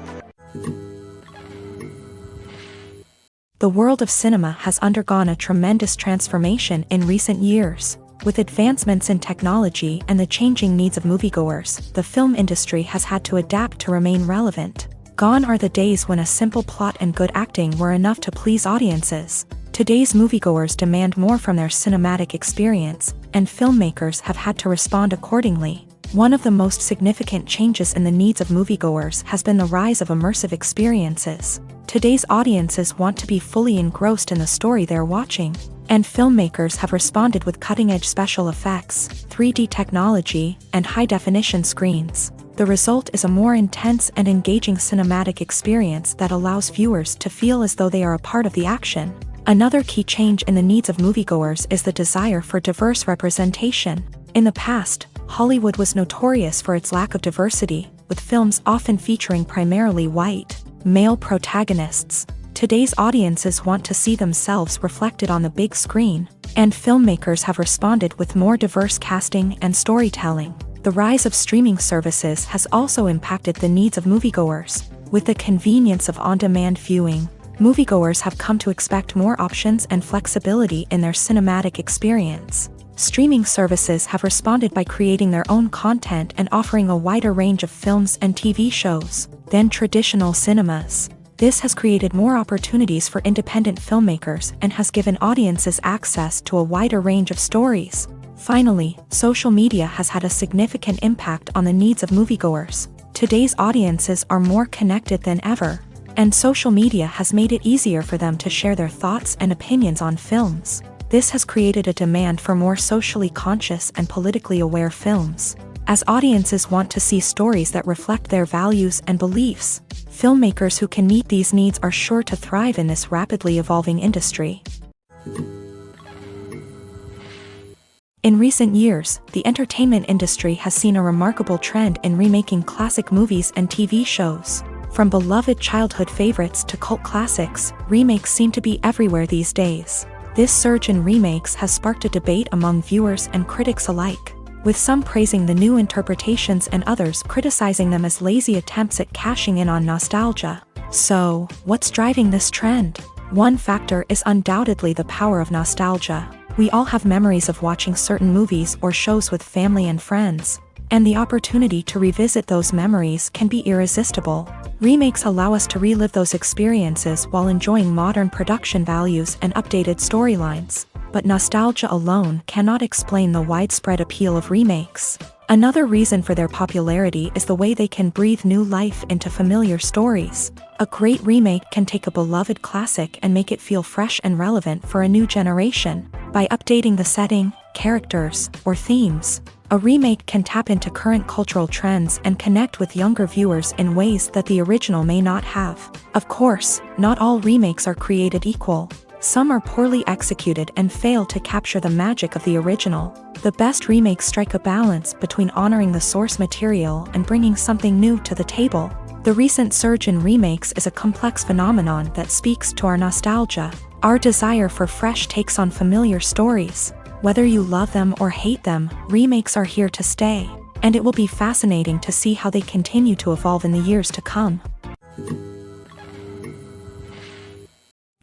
The world of cinema has undergone a tremendous transformation in recent years. With advancements in technology and the changing needs of moviegoers, the film industry has had to adapt to remain relevant. Gone are the days when a simple plot and good acting were enough to please audiences. Today's moviegoers demand more from their cinematic experience, and filmmakers have had to respond accordingly. One of the most significant changes in the needs of moviegoers has been the rise of immersive experiences. Today's audiences want to be fully engrossed in the story they're watching, and filmmakers have responded with cutting-edge special effects, 3D technology, and high-definition screens. The result is a more intense and engaging cinematic experience that allows viewers to feel as though they are a part of the action. Another key change in the needs of moviegoers is the desire for diverse representation. In the past, Hollywood was notorious for its lack of diversity, with films often featuring primarily white, male protagonists. Today's audiences want to see themselves reflected on the big screen, and filmmakers have responded with more diverse casting and storytelling. The rise of streaming services has also impacted the needs of moviegoers. With the convenience of on-demand viewing, moviegoers have come to expect more options and flexibility in their cinematic experience. Streaming services have responded by creating their own content and offering a wider range of films and TV shows than traditional cinemas. This has created more opportunities for independent filmmakers and has given audiences access to a wider range of stories. Finally, social media has had a significant impact on the needs of moviegoers. Today's audiences are more connected than ever, and social media has made it easier for them to share their thoughts and opinions on films. This has created a demand for more socially conscious and politically aware films. As audiences want to see stories that reflect their values and beliefs, filmmakers who can meet these needs are sure to thrive in this rapidly evolving industry. In recent years, the entertainment industry has seen a remarkable trend in remaking classic movies and TV shows. From beloved childhood favorites to cult classics, remakes seem to be everywhere these days. This surge in remakes has sparked a debate among viewers and critics alike, with some praising the new interpretations and others criticizing them as lazy attempts at cashing in on nostalgia. So, what's driving this trend? One factor is undoubtedly the power of nostalgia. We all have memories of watching certain movies or shows with family and friends, and the opportunity to revisit those memories can be irresistible. Remakes allow us to relive those experiences while enjoying modern production values and updated storylines. But nostalgia alone cannot explain the widespread appeal of remakes. Another reason for their popularity is the way they can breathe new life into familiar stories. A great remake can take a beloved classic and make it feel fresh and relevant for a new generation. By updating the setting, characters, or themes, a remake can tap into current cultural trends and connect with younger viewers in ways that the original may not have. Of course, not all remakes are created equal. Some are poorly executed and fail to capture the magic of the original. The best remakes strike a balance between honoring the source material and bringing something new to the table. The recent surge in remakes is a complex phenomenon that speaks to our nostalgia, our desire for fresh takes on familiar stories, Whether you love them or hate them, remakes are here to stay, and it will be fascinating to see how they continue to evolve in the years to come.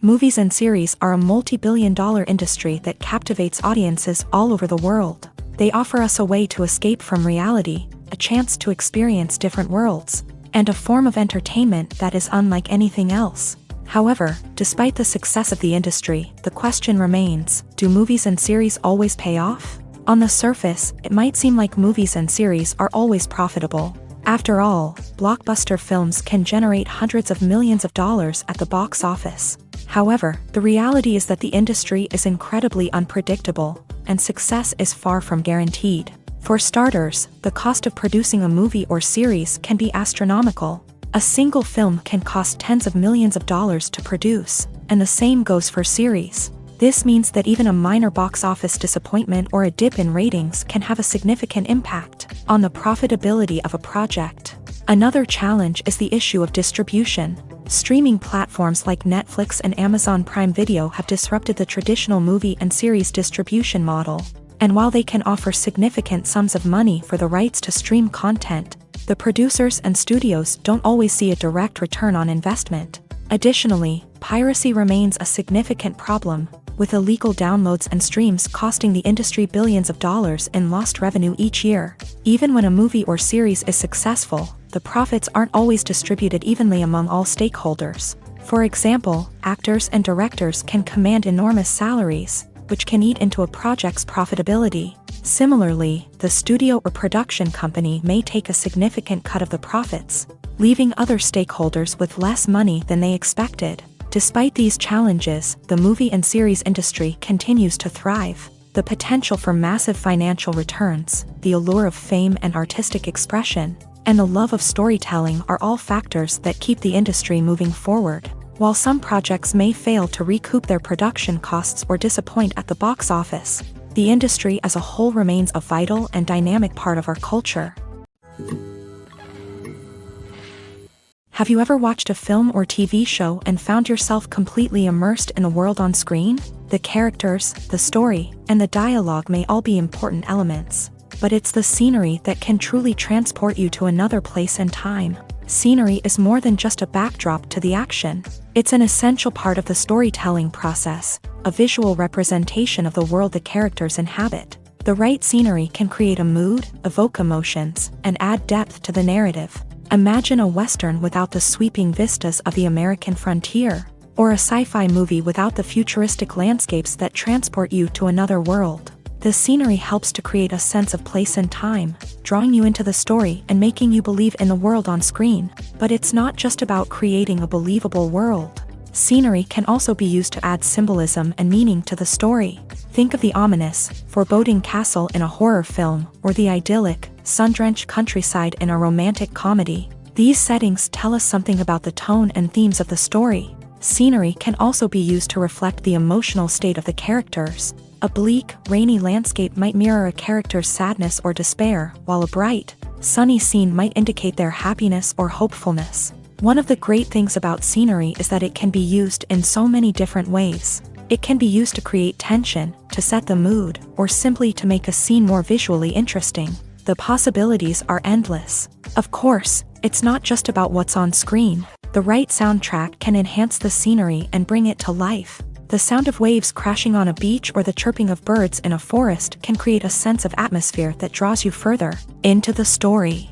Movies and series are a multi-billion-dollar industry that captivates audiences all over the world. They offer us a way to escape from reality, a chance to experience different worlds, and a form of entertainment that is unlike anything else. However, despite the success of the industry, the question remains, do movies and series always pay off? On the surface, it might seem like movies and series are always profitable. After all, blockbuster films can generate hundreds of millions of dollars at the box office. However, the reality is that the industry is incredibly unpredictable, and success is far from guaranteed. For starters, the cost of producing a movie or series can be astronomical. A single film can cost tens of millions of dollars to produce, and the same goes for series. This means that even a minor box office disappointment or a dip in ratings can have a significant impact on the profitability of a project. Another challenge is the issue of distribution. Streaming platforms like Netflix and Amazon Prime Video have disrupted the traditional movie and series distribution model. And while they can offer significant sums of money for the rights to stream content, the producers and studios don't always see a direct return on investment. Additionally, piracy remains a significant problem, with illegal downloads and streams costing the industry billions of dollars in lost revenue each year. Even when a movie or series is successful, the profits aren't always distributed evenly among all stakeholders. For example, actors and directors can command enormous salaries, which can eat into a project's profitability. Similarly, the studio or production company may take a significant cut of the profits, leaving other stakeholders with less money than they expected. Despite these challenges, the movie and series industry continues to thrive. The potential for massive financial returns, the allure of fame and artistic expression, and the love of storytelling are all factors that keep the industry moving forward. While some projects may fail to recoup their production costs or disappoint at the box office, the industry as a whole remains a vital and dynamic part of our culture. Have you ever watched a film or TV show and found yourself completely immersed in the world on screen? The characters, the story, and the dialogue may all be important elements, but it's the scenery that can truly transport you to another place and time. Scenery is more than just a backdrop to the action. It's an essential part of the storytelling process, a visual representation of the world the characters inhabit. The right scenery can create a mood, evoke emotions, and add depth to the narrative. Imagine a Western without the sweeping vistas of the American frontier, or a sci-fi movie without the futuristic landscapes that transport you to another world. The scenery helps to create a sense of place and time, drawing you into the story and making you believe in the world on screen. But it's not just about creating a believable world. Scenery can also be used to add symbolism and meaning to the story. Think of the ominous, foreboding castle in a horror film, or the idyllic, sun-drenched countryside in a romantic comedy. These settings tell us something about the tone and themes of the story. Scenery can also be used to reflect the emotional state of the characters. A bleak, rainy landscape might mirror a character's sadness or despair, while a bright, sunny scene might indicate their happiness or hopefulness. One of the great things about scenery is that it can be used in so many different ways. It can be used to create tension, to set the mood, or simply to make a scene more visually interesting. The possibilities are endless. Of course, it's not just about what's on screen. The right soundtrack can enhance the scenery and bring it to life. The sound of waves crashing on a beach or the chirping of birds in a forest can create a sense of atmosphere that draws you further into the story.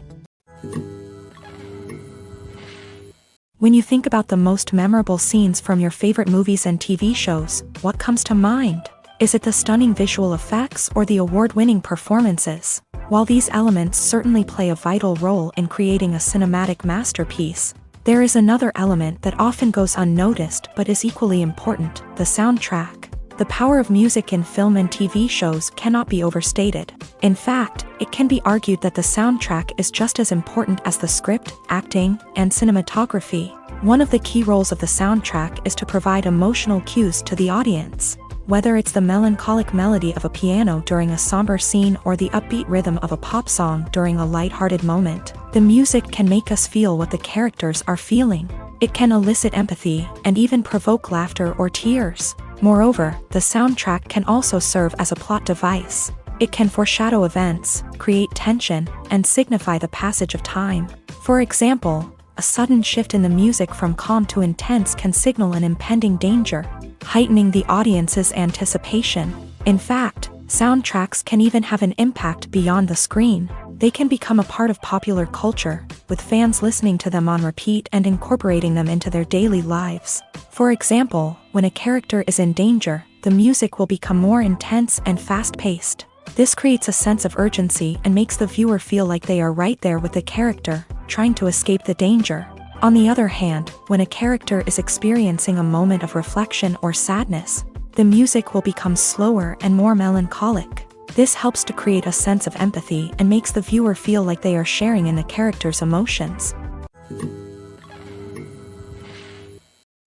When you think about the most memorable scenes from your favorite movies and TV shows, what comes to mind? Is it the stunning visual effects or the award-winning performances? While these elements certainly play a vital role in creating a cinematic masterpiece, there is another element that often goes unnoticed but is equally important: the soundtrack. The power of music in film and TV shows cannot be overstated. In fact, it can be argued that the soundtrack is just as important as the script, acting, and cinematography. One of the key roles of the soundtrack is to provide emotional cues to the audience. Whether it's the melancholic melody of a piano during a somber scene or the upbeat rhythm of a pop song during a lighthearted moment, the music can make us feel what the characters are feeling. It can elicit empathy and even provoke laughter or tears. Moreover, the soundtrack can also serve as a plot device. It can foreshadow events, create tension, and signify the passage of time. For example, a sudden shift in the music from calm to intense can signal an impending danger, heightening the audience's anticipation. In fact, soundtracks can even have an impact beyond the screen. They can become a part of popular culture, with fans listening to them on repeat and incorporating them into their daily lives. For example, when a character is in danger, the music will become more intense and fast-paced. This creates a sense of urgency and makes the viewer feel like they are right there with the character, trying to escape the danger. On the other hand, when a character is experiencing a moment of reflection or sadness, the music will become slower and more melancholic. This helps to create a sense of empathy and makes the viewer feel like they are sharing in the character's emotions.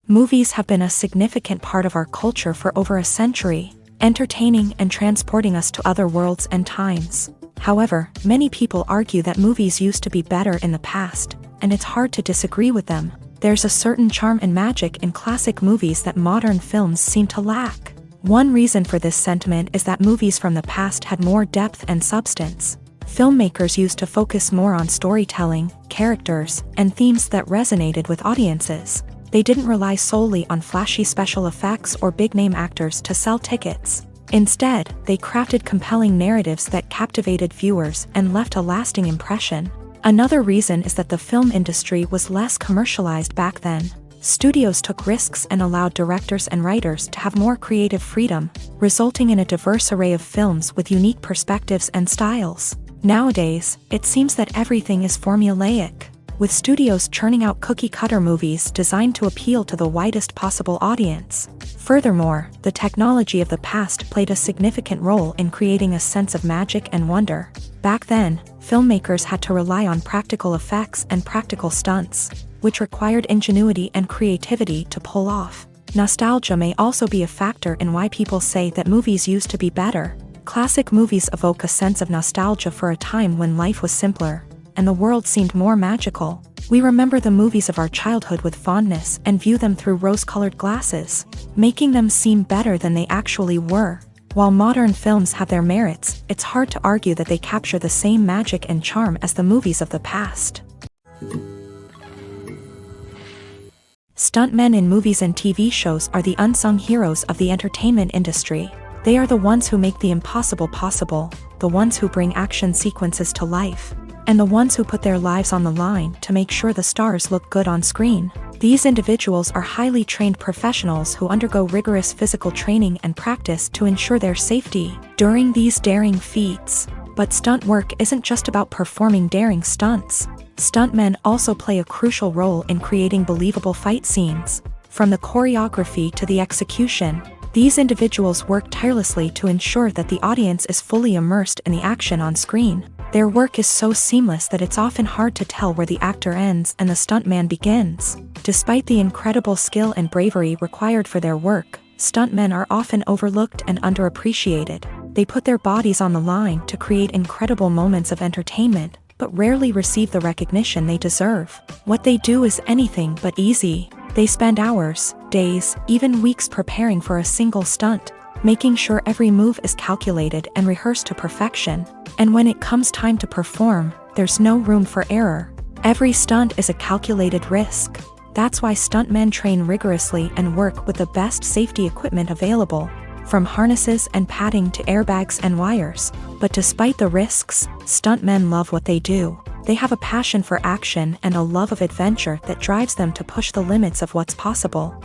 Movies have been a significant part of our culture for over a century, entertaining and transporting us to other worlds and times. However, many people argue that movies used to be better in the past, and it's hard to disagree with them. There's a certain charm and magic in classic movies that modern films seem to lack. One reason for this sentiment is that movies from the past had more depth and substance. Filmmakers used to focus more on storytelling, characters, and themes that resonated with audiences. They didn't rely solely on flashy special effects or big-name actors to sell tickets. Instead, they crafted compelling narratives that captivated viewers and left a lasting impression. Another reason is that the film industry was less commercialized back then. Studios took risks and allowed directors and writers to have more creative freedom, resulting in a diverse array of films with unique perspectives and styles. Nowadays, it seems that everything is formulaic, with studios churning out cookie-cutter movies designed to appeal to the widest possible audience. Furthermore, the technology of the past played a significant role in creating a sense of magic and wonder. Back then, filmmakers had to rely on practical effects and practical stunts, which required ingenuity and creativity to pull off. Nostalgia may also be a factor in why people say that movies used to be better. Classic movies evoke a sense of nostalgia for a time when life was simpler, and the world seemed more magical. We remember the movies of our childhood with fondness and view them through rose-colored glasses, making them seem better than they actually were. While modern films have their merits, it's hard to argue that they capture the same magic and charm as the movies of the past. Stuntmen in movies and TV shows are the unsung heroes of the entertainment industry. They are the ones who make the impossible possible, the ones who bring action sequences to life, and the ones who put their lives on the line to make sure the stars look good on screen. These individuals are highly trained professionals who undergo rigorous physical training and practice to ensure their safety during these daring feats. But stunt work isn't just about performing daring stunts. Stuntmen also play a crucial role in creating believable fight scenes. From the choreography to the execution, these individuals work tirelessly to ensure that the audience is fully immersed in the action on screen. Their work is so seamless that it's often hard to tell where the actor ends and the stuntman begins. Despite the incredible skill and bravery required for their work, stuntmen are often overlooked and underappreciated. They put their bodies on the line to create incredible moments of entertainment, but rarely receive the recognition they deserve. What they do is anything but easy. They spend hours, days, even weeks preparing for a single stunt, making sure every move is calculated and rehearsed to perfection. And when it comes time to perform, there's no room for error. Every stunt is a calculated risk. That's why stuntmen train rigorously and work with the best safety equipment available, from harnesses and padding to airbags and wires. But despite the risks, stuntmen love what they do. They have a passion for action and a love of adventure that drives them to push the limits of what's possible.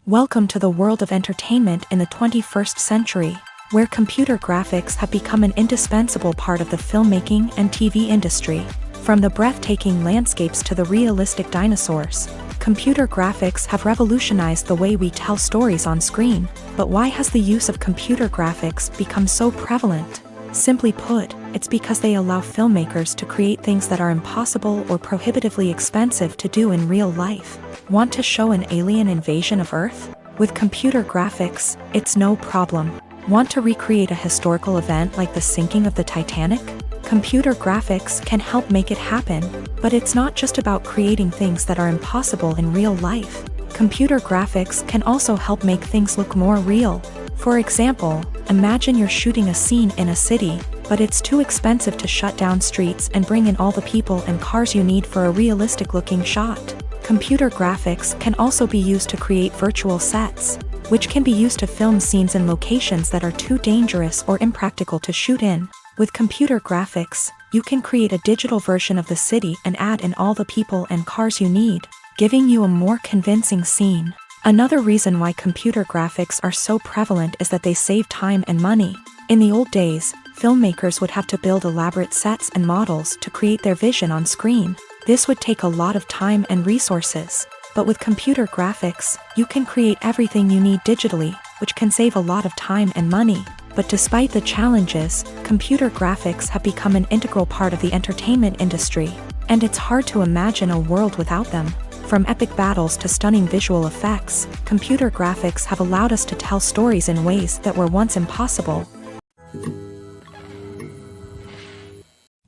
Welcome to the world of entertainment in the 21st century, where computer graphics have become an indispensable part of the filmmaking and TV industry. From the breathtaking landscapes to the realistic dinosaurs, computer graphics have revolutionized the way we tell stories on screen. But why has the use of computer graphics become so prevalent? Simply put, it's because they allow filmmakers to create things that are impossible or prohibitively expensive to do in real life. Want to show an alien invasion of Earth? With computer graphics, it's no problem. Want to recreate a historical event like the sinking of the Titanic? Computer graphics can help make it happen. But it's not just about creating things that are impossible in real life. Computer graphics can also help make things look more real. For example, imagine you're shooting a scene in a city, but it's too expensive to shut down streets and bring in all the people and cars you need for a realistic-looking shot. Computer graphics can also be used to create virtual sets, which can be used to film scenes in locations that are too dangerous or impractical to shoot in. With computer graphics, you can create a digital version of the city and add in all the people and cars you need, giving you a more convincing scene. Another reason why computer graphics are so prevalent is that they save time and money. In the old days, filmmakers would have to build elaborate sets and models to create their vision on screen. This would take a lot of time and resources. But with computer graphics, you can create everything you need digitally, which can save a lot of time and money. But despite the challenges, computer graphics have become an integral part of the entertainment industry, and it's hard to imagine a world without them. From epic battles to stunning visual effects, computer graphics have allowed us to tell stories in ways that were once impossible.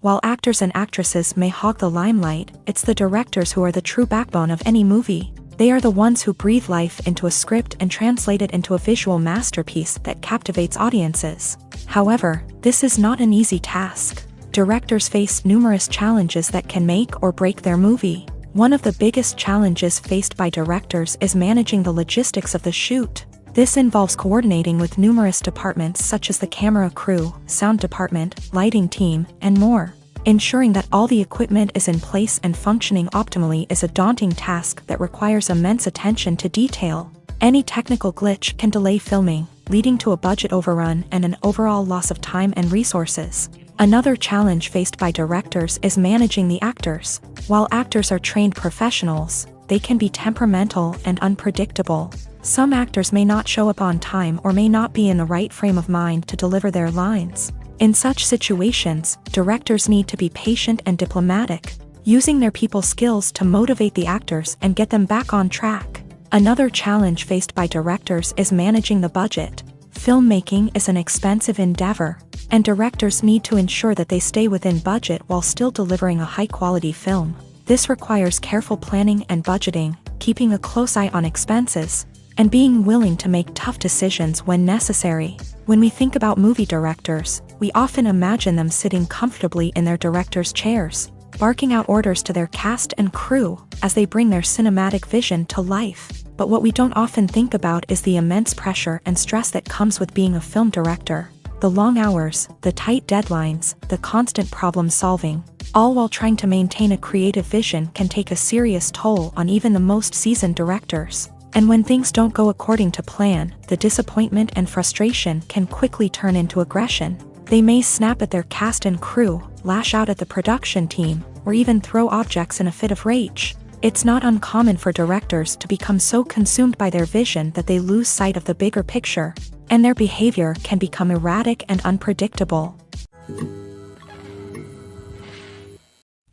While actors and actresses may hog the limelight, it's the directors who are the true backbone of any movie. They are the ones who breathe life into a script and translate it into a visual masterpiece that captivates audiences. However, this is not an easy task. Directors face numerous challenges that can make or break their movie. One of the biggest challenges faced by directors is managing the logistics of the shoot. This involves coordinating with numerous departments such as the camera crew, sound department, lighting team, and more. Ensuring that all the equipment is in place and functioning optimally is a daunting task that requires immense attention to detail. Any technical glitch can delay filming, leading to a budget overrun and an overall loss of time and resources. Another challenge faced by directors is managing the actors. While actors are trained professionals, they can be temperamental and unpredictable. Some actors may not show up on time or may not be in the right frame of mind to deliver their lines. In such situations, directors need to be patient and diplomatic, using their people skills to motivate the actors and get them back on track. Another challenge faced by directors is managing the budget. Filmmaking is an expensive endeavor, and directors need to ensure that they stay within budget while still delivering a high-quality film. This requires careful planning and budgeting, keeping a close eye on expenses, and being willing to make tough decisions when necessary. When we think about movie directors, we often imagine them sitting comfortably in their director's chairs, barking out orders to their cast and crew as they bring their cinematic vision to life. But what we don't often think about is the immense pressure and stress that comes with being a film director. The long hours, the tight deadlines, the constant problem solving, all while trying to maintain a creative vision can take a serious toll on even the most seasoned directors. And when things don't go according to plan, the disappointment and frustration can quickly turn into aggression. They may snap at their cast and crew, lash out at the production team, or even throw objects in a fit of rage. It's not uncommon for directors to become so consumed by their vision that they lose sight of the bigger picture, and their behavior can become erratic and unpredictable.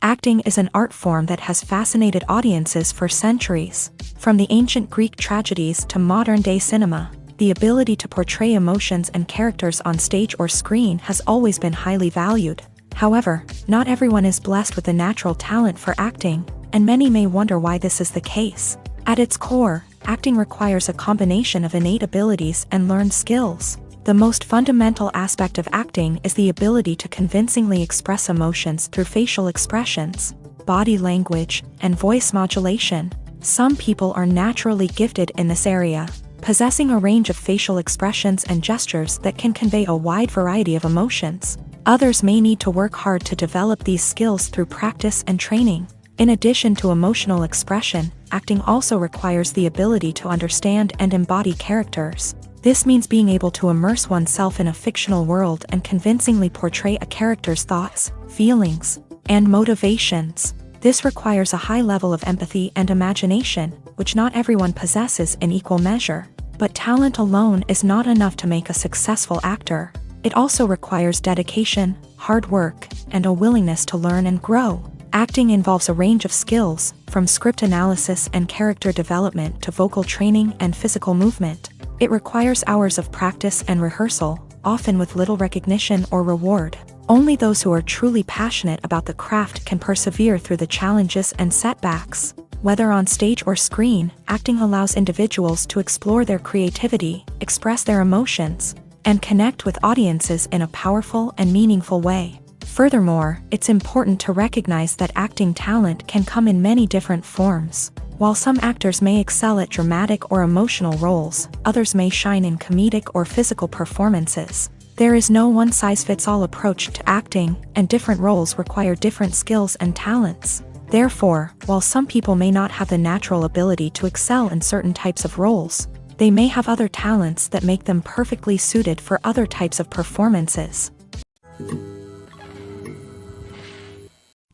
Acting is an art form that has fascinated audiences for centuries. From the ancient Greek tragedies to modern-day cinema, the ability to portray emotions and characters on stage or screen has always been highly valued. However, not everyone is blessed with the natural talent for acting, and many may wonder why this is the case. At its core, acting requires a combination of innate abilities and learned skills. The most fundamental aspect of acting is the ability to convincingly express emotions through facial expressions, body language, and voice modulation. Some people are naturally gifted in this area, possessing a range of facial expressions and gestures that can convey a wide variety of emotions. Others may need to work hard to develop these skills through practice and training. In addition to emotional expression, acting also requires the ability to understand and embody characters. This means being able to immerse oneself in a fictional world and convincingly portray a character's thoughts, feelings, and motivations. This requires a high level of empathy and imagination, which not everyone possesses in equal measure. But talent alone is not enough to make a successful actor. It also requires dedication, hard work, and a willingness to learn and grow. Acting involves a range of skills, from script analysis and character development to vocal training and physical movement. It requires hours of practice and rehearsal, often with little recognition or reward. Only those who are truly passionate about the craft can persevere through the challenges and setbacks. Whether on stage or screen, acting allows individuals to explore their creativity, express their emotions, and connect with audiences in a powerful and meaningful way. Furthermore, it's important to recognize that acting talent can come in many different forms. While some actors may excel at dramatic or emotional roles, others may shine in comedic or physical performances. There is no one-size-fits-all approach to acting, and different roles require different skills and talents. Therefore, while some people may not have the natural ability to excel in certain types of roles, they may have other talents that make them perfectly suited for other types of performances.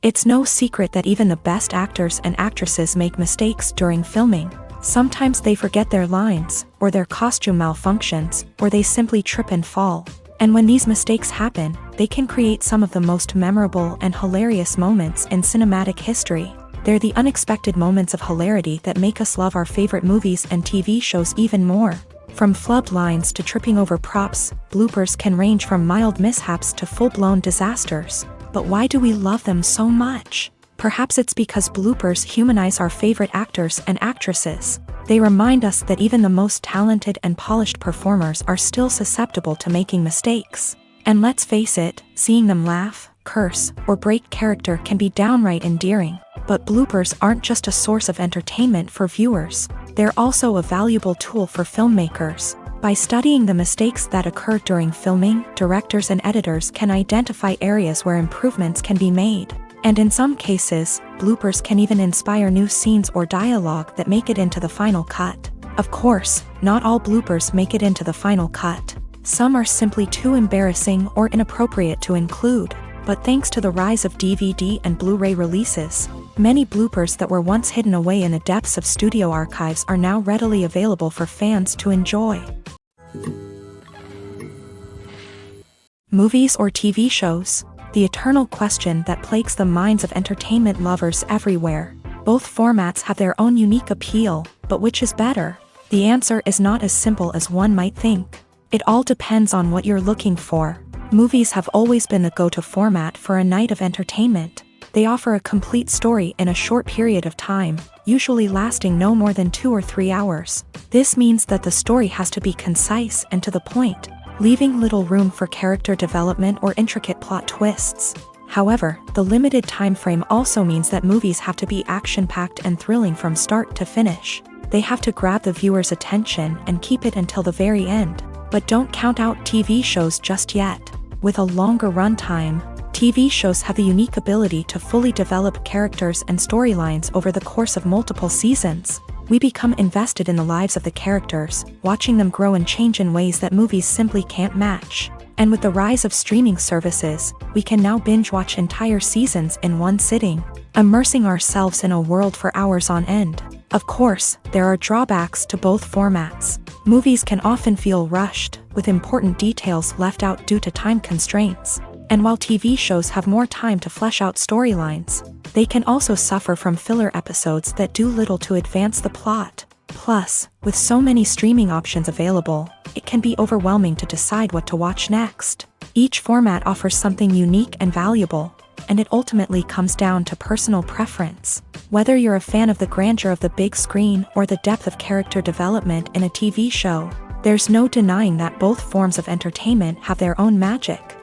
It's no secret that even the best actors and actresses make mistakes during filming. Sometimes they forget their lines, or their costume malfunctions, or they simply trip and fall. And when these mistakes happen, they can create some of the most memorable and hilarious moments in cinematic history. They're the unexpected moments of hilarity that make us love our favorite movies and TV shows even more. From flubbed lines to tripping over props, bloopers can range from mild mishaps to full-blown disasters. But why do we love them so much? Perhaps it's because bloopers humanize our favorite actors and actresses. They remind us that even the most talented and polished performers are still susceptible to making mistakes. And let's face it, seeing them laugh, curse, or break character can be downright endearing. But bloopers aren't just a source of entertainment for viewers. They're also a valuable tool for filmmakers. By studying the mistakes that occur during filming, directors and editors can identify areas where improvements can be made. And in some cases, bloopers can even inspire new scenes or dialogue that make it into the final cut. Of course, not all bloopers make it into the final cut. Some are simply too embarrassing or inappropriate to include. But thanks to the rise of DVD and Blu-ray releases, many bloopers that were once hidden away in the depths of studio archives are now readily available for fans to enjoy. Movies or TV shows? The eternal question that plagues the minds of entertainment lovers everywhere. Both formats have their own unique appeal, but which is better? The answer is not as simple as one might think. It all depends on what you're looking for. Movies have always been the go-to format for a night of entertainment. They offer a complete story in a short period of time, usually lasting no more than 2 or 3 hours. This means that the story has to be concise and to the point, leaving little room for character development or intricate plot twists. However, the limited time frame also means that movies have to be action-packed and thrilling from start to finish. They have to grab the viewer's attention and keep it until the very end. But don't count out TV shows just yet. With a longer runtime, TV shows have the unique ability to fully develop characters and storylines over the course of multiple seasons. We become invested in the lives of the characters, watching them grow and change in ways that movies simply can't match. And with the rise of streaming services, we can now binge-watch entire seasons in one sitting, immersing ourselves in a world for hours on end. Of course, there are drawbacks to both formats. Movies can often feel rushed, with important details left out due to time constraints. And while TV shows have more time to flesh out storylines, they can also suffer from filler episodes that do little to advance the plot. Plus, with so many streaming options available, it can be overwhelming to decide what to watch next. Each format offers something unique and valuable, and it ultimately comes down to personal preference. Whether you're a fan of the grandeur of the big screen or the depth of character development in a TV show, there's no denying that both forms of entertainment have their own magic.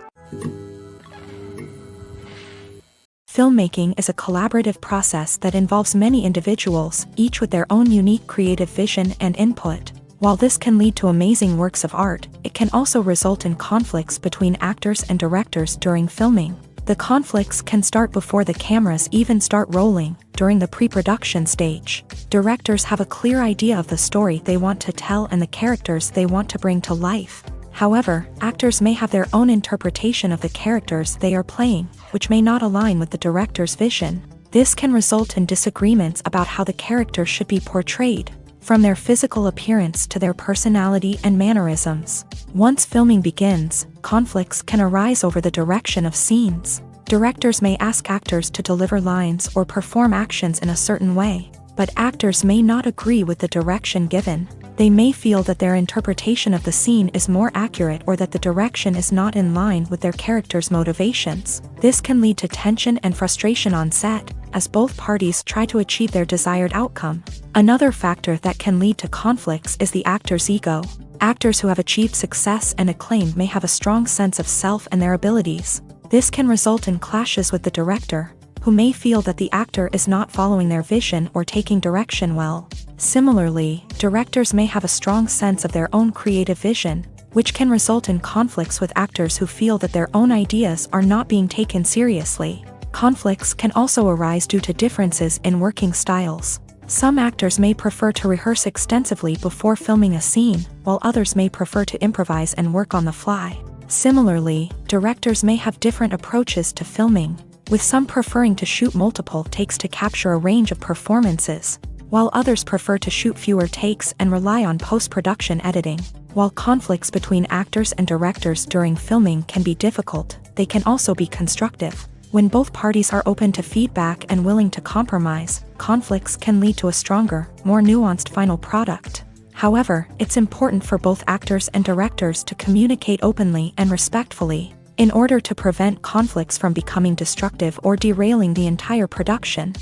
Filmmaking is a collaborative process that involves many individuals, each with their own unique creative vision and input. While this can lead to amazing works of art, it can also result in conflicts between actors and directors during filming. The conflicts can start before the cameras even start rolling, during the pre-production stage. Directors have a clear idea of the story they want to tell and the characters they want to bring to life. However, actors may have their own interpretation of the characters they are playing, which may not align with the director's vision. This can result in disagreements about how the characters should be portrayed, from their physical appearance to their personality and mannerisms. Once filming begins, conflicts can arise over the direction of scenes. Directors may ask actors to deliver lines or perform actions in a certain way, but actors may not agree with the direction given. They may feel that their interpretation of the scene is more accurate or that the direction is not in line with their character's motivations. This can lead to tension and frustration on set, as both parties try to achieve their desired outcome. Another factor that can lead to conflicts is the actor's ego. Actors who have achieved success and acclaim may have a strong sense of self and their abilities. This can result in clashes with the director, who may feel that the actor is not following their vision or taking direction well. Similarly, directors may have a strong sense of their own creative vision, which can result in conflicts with actors who feel that their own ideas are not being taken seriously. Conflicts can also arise due to differences in working styles. Some actors may prefer to rehearse extensively before filming a scene, while others may prefer to improvise and work on the fly. Similarly, directors may have different approaches to filming, with some preferring to shoot multiple takes to capture a range of performances, while others prefer to shoot fewer takes and rely on post-production editing. While conflicts between actors and directors during filming can be difficult, they can also be constructive. When both parties are open to feedback and willing to compromise, conflicts can lead to a stronger, more nuanced final product. However, it's important for both actors and directors to communicate openly and respectfully, in order to prevent conflicts from becoming destructive or derailing the entire production.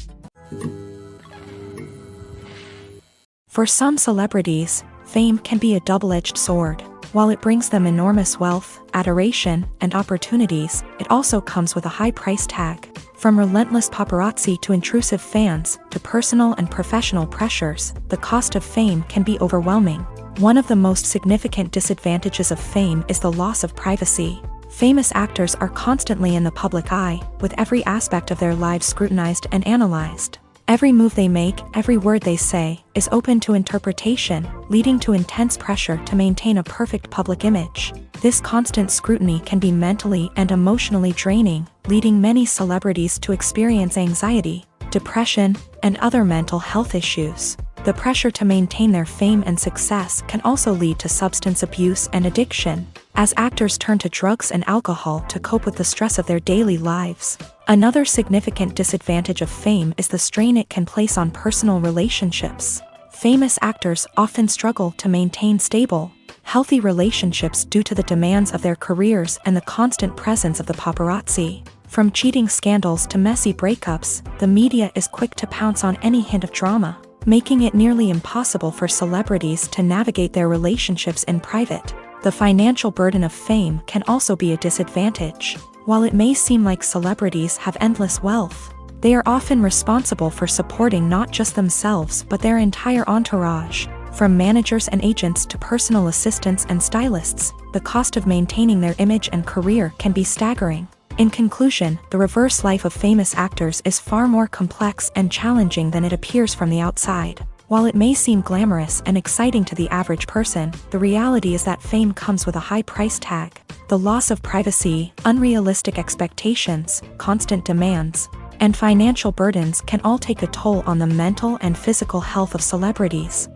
For some celebrities, fame can be a double-edged sword. While it brings them enormous wealth, adoration, and opportunities, it also comes with a high price tag. From relentless paparazzi to intrusive fans, to personal and professional pressures, the cost of fame can be overwhelming. One of the most significant disadvantages of fame is the loss of privacy. Famous actors are constantly in the public eye, with every aspect of their lives scrutinized and analyzed. Every move they make, every word they say, is open to interpretation, leading to intense pressure to maintain a perfect public image. This constant scrutiny can be mentally and emotionally draining, leading many celebrities to experience anxiety, depression, and other mental health issues. The pressure to maintain their fame and success can also lead to substance abuse and addiction, as actors turn to drugs and alcohol to cope with the stress of their daily lives. Another significant disadvantage of fame is the strain it can place on personal relationships. Famous actors often struggle to maintain stable, healthy relationships due to the demands of their careers and the constant presence of the paparazzi. From cheating scandals to messy breakups, the media is quick to pounce on any hint of drama, making it nearly impossible for celebrities to navigate their relationships in private. The financial burden of fame can also be a disadvantage. While it may seem like celebrities have endless wealth, they are often responsible for supporting not just themselves but their entire entourage. From managers and agents to personal assistants and stylists, the cost of maintaining their image and career can be staggering. In conclusion, the reverse life of famous actors is far more complex and challenging than it appears from the outside. While it may seem glamorous and exciting to the average person, the reality is that fame comes with a high price tag. The loss of privacy, unrealistic expectations, constant demands, and financial burdens can all take a toll on the mental and physical health of celebrities.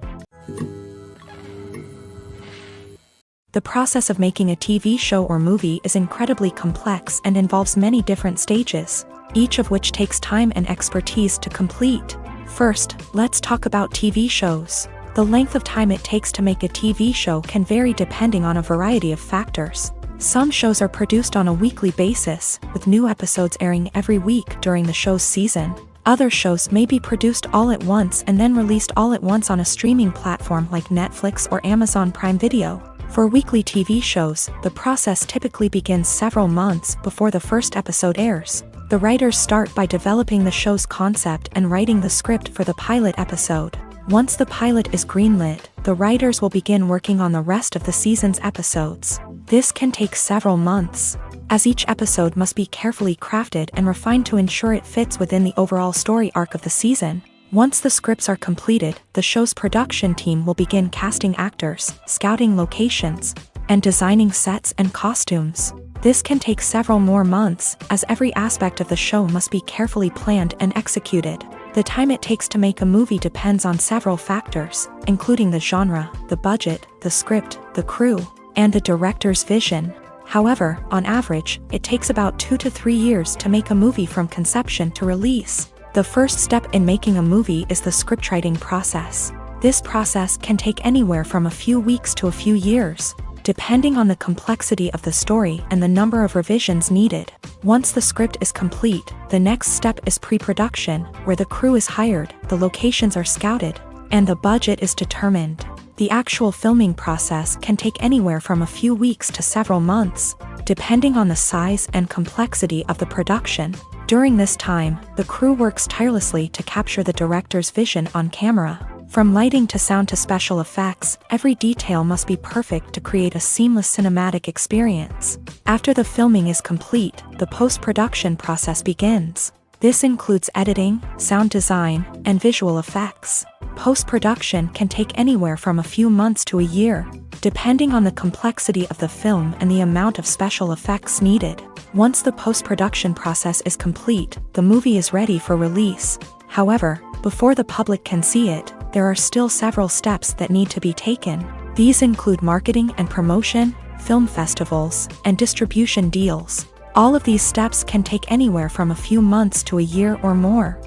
The process of making a TV show or movie is incredibly complex and involves many different stages, each of which takes time and expertise to complete. First, let's talk about TV shows. The length of time it takes to make a TV show can vary depending on a variety of factors. Some shows are produced on a weekly basis, with new episodes airing every week during the show's season. Other shows may be produced all at once and then released all at once on a streaming platform like Netflix or Amazon Prime Video. For weekly TV shows, the process typically begins several months before the first episode airs. The writers start by developing the show's concept and writing the script for the pilot episode. Once the pilot is greenlit, the writers will begin working on the rest of the season's episodes. This can take several months, as each episode must be carefully crafted and refined to ensure it fits within the overall story arc of the season. Once the scripts are completed, the show's production team will begin casting actors, scouting locations, and designing sets and costumes. This can take several more months, as every aspect of the show must be carefully planned and executed. The time it takes to make a movie depends on several factors, including the genre, the budget, the script, the crew, and the director's vision. However, on average, it takes about 2 to 3 years to make a movie from conception to release. The first step in making a movie is the scriptwriting process. This process can take anywhere from a few weeks to a few years, depending on the complexity of the story and the number of revisions needed. Once the script is complete, the next step is pre-production, where the crew is hired, the locations are scouted, and the budget is determined. The actual filming process can take anywhere from a few weeks to several months, depending on the size and complexity of the production. During this time, the crew works tirelessly to capture the director's vision on camera. From lighting to sound to special effects, every detail must be perfect to create a seamless cinematic experience. After the filming is complete, the post-production process begins. This includes editing, sound design, and visual effects. Post-production can take anywhere from a few months to a year, depending on the complexity of the film and the amount of special effects needed. Once the post-production process is complete, the movie is ready for release. However, before the public can see it, there are still several steps that need to be taken. These include marketing and promotion, film festivals, and distribution deals. All of these steps can take anywhere from a few months to a year or more.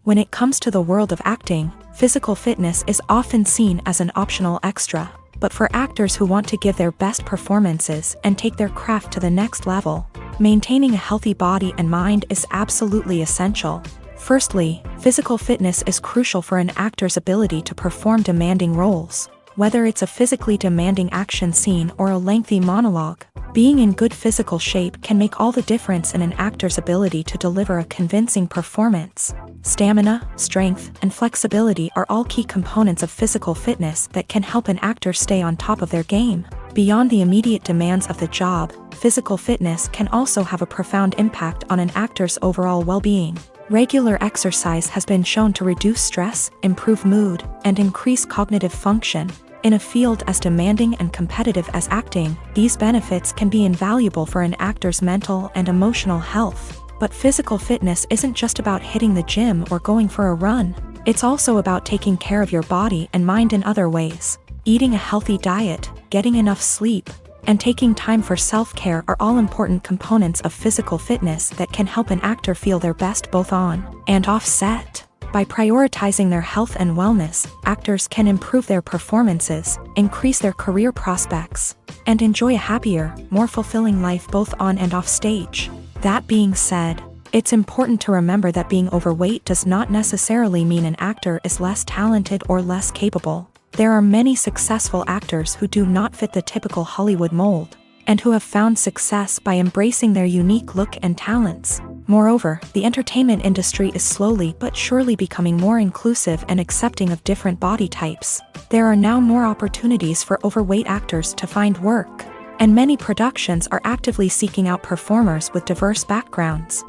When it comes to the world of acting, physical fitness is often seen as an optional extra. But for actors who want to give their best performances and take their craft to the next level, maintaining a healthy body and mind is absolutely essential. Firstly, physical fitness is crucial for an actor's ability to perform demanding roles. Whether it's a physically demanding action scene or a lengthy monologue, being in good physical shape can make all the difference in an actor's ability to deliver a convincing performance. Stamina, strength, and flexibility are all key components of physical fitness that can help an actor stay on top of their game. Beyond the immediate demands of the job, physical fitness can also have a profound impact on an actor's overall well-being. Regular exercise has been shown to reduce stress, improve mood, and increase cognitive function. In a field as demanding and competitive as acting, these benefits can be invaluable for an actor's mental and emotional health. But physical fitness isn't just about hitting the gym or going for a run. It's also about taking care of your body and mind in other ways. Eating a healthy diet, getting enough sleep, and taking time for self-care are all important components of physical fitness that can help an actor feel their best both on and off set. By prioritizing their health and wellness, actors can improve their performances, increase their career prospects, and enjoy a happier, more fulfilling life both on and off stage. That being said, it's important to remember that being overweight does not necessarily mean an actor is less talented or less capable. There are many successful actors who do not fit the typical Hollywood mold, and who have found success by embracing their unique look and talents. Moreover, the entertainment industry is slowly but surely becoming more inclusive and accepting of different body types. There are now more opportunities for overweight actors to find work, and many productions are actively seeking out performers with diverse backgrounds.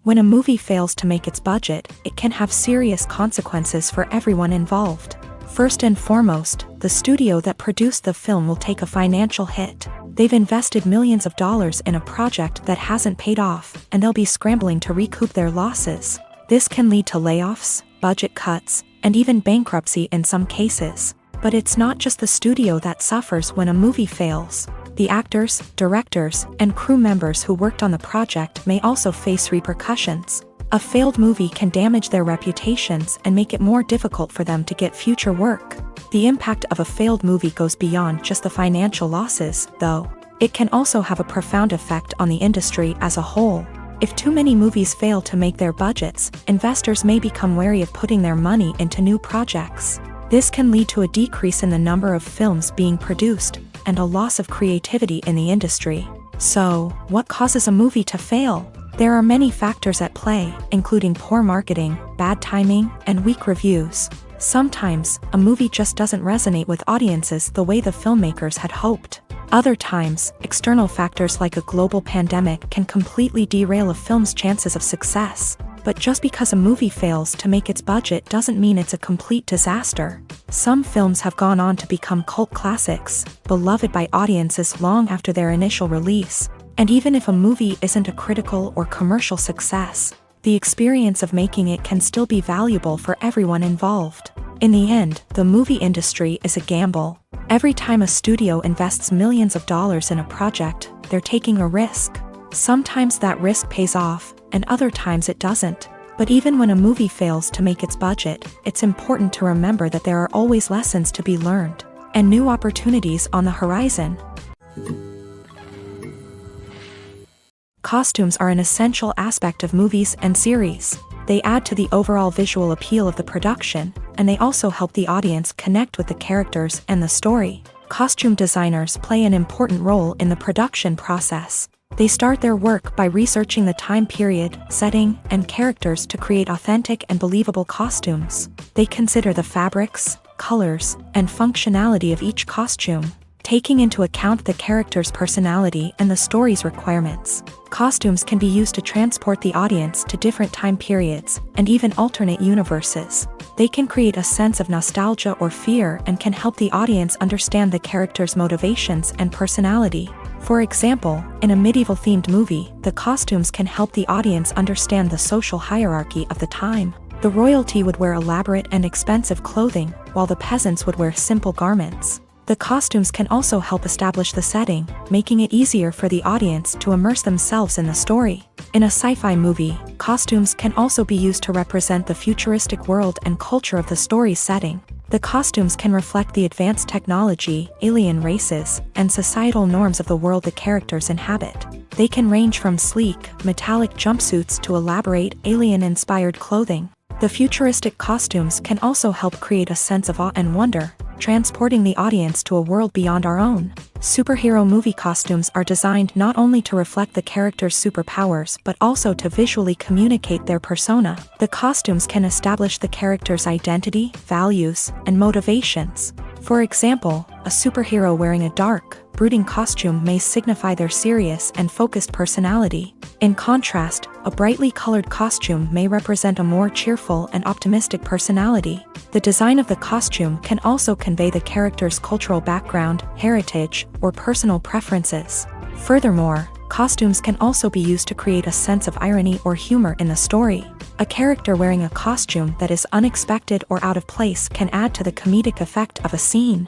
When a movie fails to make its budget, it can have serious consequences for everyone involved. First and foremost, the studio that produced the film will take a financial hit. They've invested millions of dollars in a project that hasn't paid off, and they'll be scrambling to recoup their losses. This can lead to layoffs, budget cuts, and even bankruptcy in some cases. But it's not just the studio that suffers when a movie fails. The actors, directors, and crew members who worked on the project may also face repercussions. A failed movie can damage their reputations and make it more difficult for them to get future work. The impact of a failed movie goes beyond just the financial losses, though. It can also have a profound effect on the industry as a whole. If too many movies fail to make their budgets, investors may become wary of putting their money into new projects. This can lead to a decrease in the number of films being produced, and a loss of creativity in the industry. So, what causes a movie to fail? There are many factors at play, including poor marketing, bad timing, and weak reviews. Sometimes, a movie just doesn't resonate with audiences the way the filmmakers had hoped. Other times, external factors like a global pandemic can completely derail a film's chances of success. But just because a movie fails to make its budget doesn't mean it's a complete disaster. Some films have gone on to become cult classics, beloved by audiences long after their initial release. And even if a movie isn't a critical or commercial success, the experience of making it can still be valuable for everyone involved. In the end, the movie industry is a gamble. Every time a studio invests millions of dollars in a project, they're taking a risk. Sometimes that risk pays off, and other times it doesn't. But even when a movie fails to make its budget, it's important to remember that there are always lessons to be learned, and new opportunities on the horizon. Costumes are an essential aspect of movies and series. They add to the overall visual appeal of the production, and they also help the audience connect with the characters and the story. Costume designers play an important role in the production process. They start their work by researching the time period, setting, and characters to create authentic and believable costumes. They consider the fabrics, colors, and functionality of each costume, taking into account the character's personality and the story's requirements. Costumes can be used to transport the audience to different time periods and even alternate universes. They can create a sense of nostalgia or fear and can help the audience understand the character's motivations and personality. For example, in a medieval-themed movie, the costumes can help the audience understand the social hierarchy of the time. The royalty would wear elaborate and expensive clothing, while the peasants would wear simple garments. The costumes can also help establish the setting, making it easier for the audience to immerse themselves in the story. In a sci-fi movie, costumes can also be used to represent the futuristic world and culture of the story's setting. The costumes can reflect the advanced technology, alien races, and societal norms of the world the characters inhabit. They can range from sleek, metallic jumpsuits to elaborate, alien-inspired clothing. The futuristic costumes can also help create a sense of awe and wonder, transporting the audience to a world beyond our own. Superhero movie costumes are designed not only to reflect the character's superpowers but also to visually communicate their persona. The costumes can establish the character's identity, values, and motivations. For example, a superhero wearing a dark, brooding costume may signify their serious and focused personality. In contrast, a brightly colored costume may represent a more cheerful and optimistic personality. The design of the costume can also convey the character's cultural background, heritage, or personal preferences. Furthermore, costumes can also be used to create a sense of irony or humor in the story. A character wearing a costume that is unexpected or out of place can add to the comedic effect of a scene.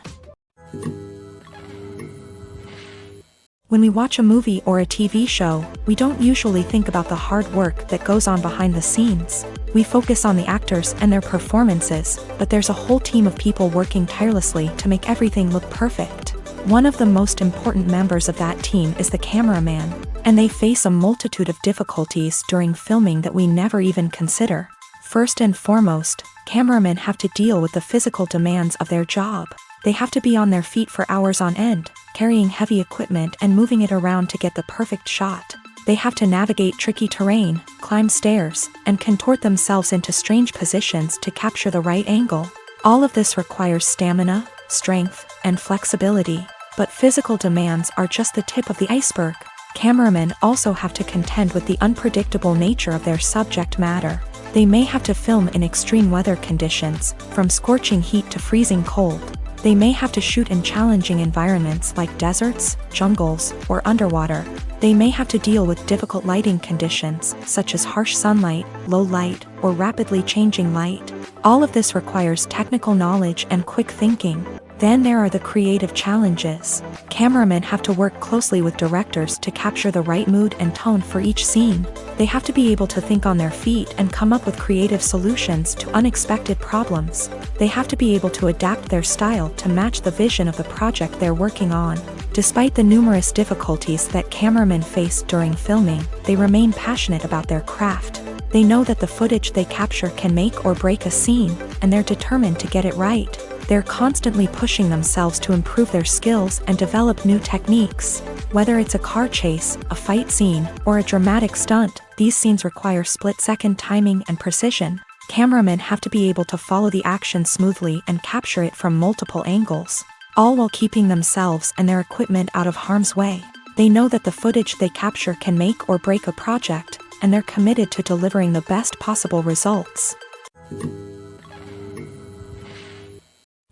When we watch a movie or a TV show, we don't usually think about the hard work that goes on behind the scenes. We focus on the actors and their performances, but there's a whole team of people working tirelessly to make everything look perfect. One of the most important members of that team is the cameraman, and they face a multitude of difficulties during filming that we never even consider. First and foremost, cameramen have to deal with the physical demands of their job. They have to be on their feet for hours on end, carrying heavy equipment and moving it around to get the perfect shot. They have to navigate tricky terrain, climb stairs, and contort themselves into strange positions to capture the right angle. All of this requires stamina, strength, and flexibility. But physical demands are just the tip of the iceberg. Cameramen also have to contend with the unpredictable nature of their subject matter. They may have to film in extreme weather conditions, from scorching heat to freezing cold. They may have to shoot in challenging environments like deserts, jungles, or underwater. They may have to deal with difficult lighting conditions, such as harsh sunlight, low light, or rapidly changing light. All of this requires technical knowledge and quick thinking. Then there are the creative challenges. Cameramen have to work closely with directors to capture the right mood and tone for each scene. They have to be able to think on their feet and come up with creative solutions to unexpected problems. They have to be able to adapt their style to match the vision of the project they're working on. Despite the numerous difficulties that cameramen face during filming, they remain passionate about their craft. They know that the footage they capture can make or break a scene, and they're determined to get it right. They're constantly pushing themselves to improve their skills and develop new techniques. Whether it's a car chase, a fight scene, or a dramatic stunt, these scenes require split-second timing and precision. Cameramen have to be able to follow the action smoothly and capture it from multiple angles, all while keeping themselves and their equipment out of harm's way. They know that the footage they capture can make or break a project, and they're committed to delivering the best possible results.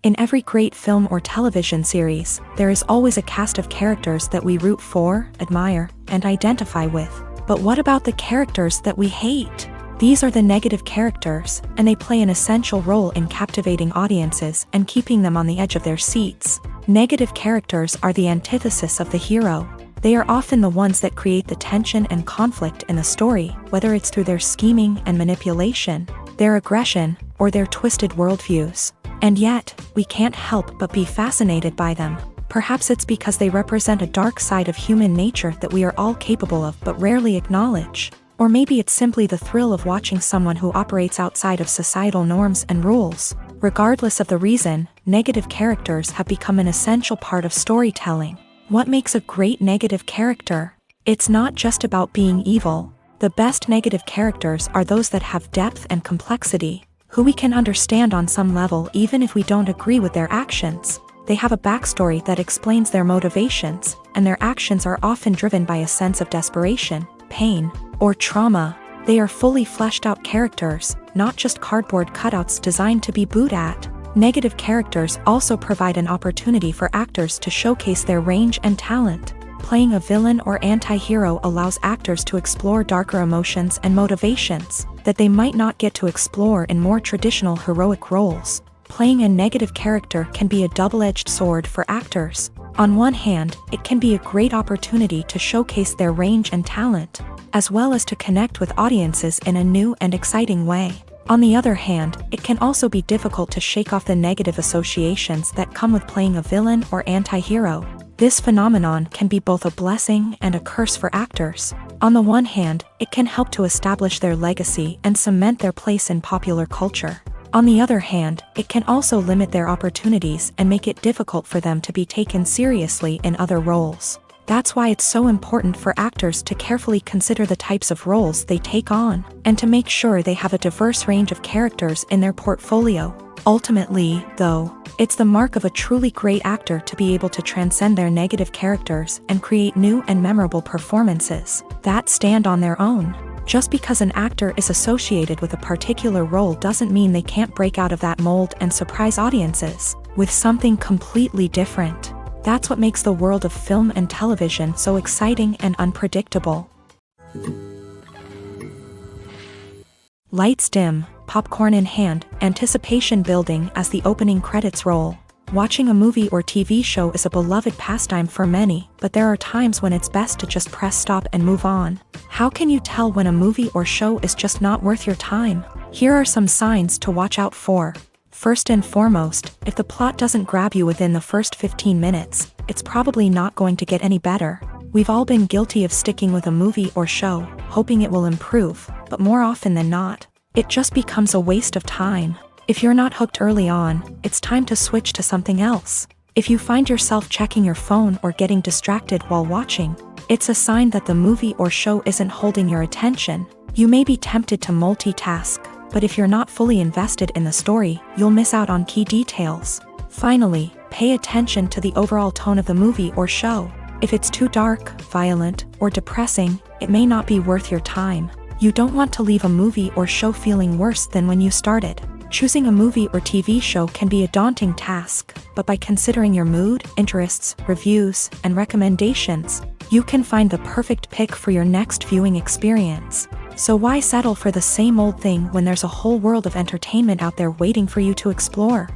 In every great film or television series, there is always a cast of characters that we root for, admire, and identify with. But what about the characters that we hate? These are the negative characters, and they play an essential role in captivating audiences and keeping them on the edge of their seats. Negative characters are the antithesis of the hero. They are often the ones that create the tension and conflict in the story, whether it's through their scheming and manipulation, their aggression, or their twisted worldviews. And yet, we can't help but be fascinated by them. Perhaps it's because they represent a dark side of human nature that we are all capable of but rarely acknowledge. Or maybe it's simply the thrill of watching someone who operates outside of societal norms and rules. Regardless of the reason, negative characters have become an essential part of storytelling. What makes a great negative character? It's not just about being evil. The best negative characters are those that have depth and complexity, who we can understand on some level even if we don't agree with their actions. They have a backstory that explains their motivations, and their actions are often driven by a sense of desperation, pain, or trauma. They are fully fleshed out characters, not just cardboard cutouts designed to be booed at. Negative characters also provide an opportunity for actors to showcase their range and talent. Playing a villain or anti-hero allows actors to explore darker emotions and motivations that they might not get to explore in more traditional heroic roles. Playing a negative character can be a double-edged sword for actors. On one hand, it can be a great opportunity to showcase their range and talent, as well as to connect with audiences in a new and exciting way. On the other hand, it can also be difficult to shake off the negative associations that come with playing a villain or anti-hero. This phenomenon can be both a blessing and a curse for actors. On the one hand, it can help to establish their legacy and cement their place in popular culture. On the other hand, it can also limit their opportunities and make it difficult for them to be taken seriously in other roles. That's why it's so important for actors to carefully consider the types of roles they take on, and to make sure they have a diverse range of characters in their portfolio. Ultimately, though, it's the mark of a truly great actor to be able to transcend their negative characters and create new and memorable performances that stand on their own. Just because an actor is associated with a particular role doesn't mean they can't break out of that mold and surprise audiences with something completely different. That's what makes the world of film and television so exciting and unpredictable. Lights dim, popcorn in hand, anticipation building as the opening credits roll. Watching a movie or TV show is a beloved pastime for many, but there are times when it's best to just press stop and move on. How can you tell when a movie or show is just not worth your time? Here are some signs to watch out for. First and foremost, if the plot doesn't grab you within the first 15 minutes, it's probably not going to get any better. We've all been guilty of sticking with a movie or show, hoping it will improve, but more often than not, it just becomes a waste of time. If you're not hooked early on, it's time to switch to something else. If you find yourself checking your phone or getting distracted while watching, it's a sign that the movie or show isn't holding your attention. You may be tempted to multitask, but if you're not fully invested in the story, you'll miss out on key details. Finally, pay attention to the overall tone of the movie or show. If it's too dark, violent, or depressing, it may not be worth your time. You don't want to leave a movie or show feeling worse than when you started. Choosing a movie or TV show can be a daunting task, but by considering your mood, interests, reviews, and recommendations, you can find the perfect pick for your next viewing experience. So why settle for the same old thing when there's a whole world of entertainment out there waiting for you to explore?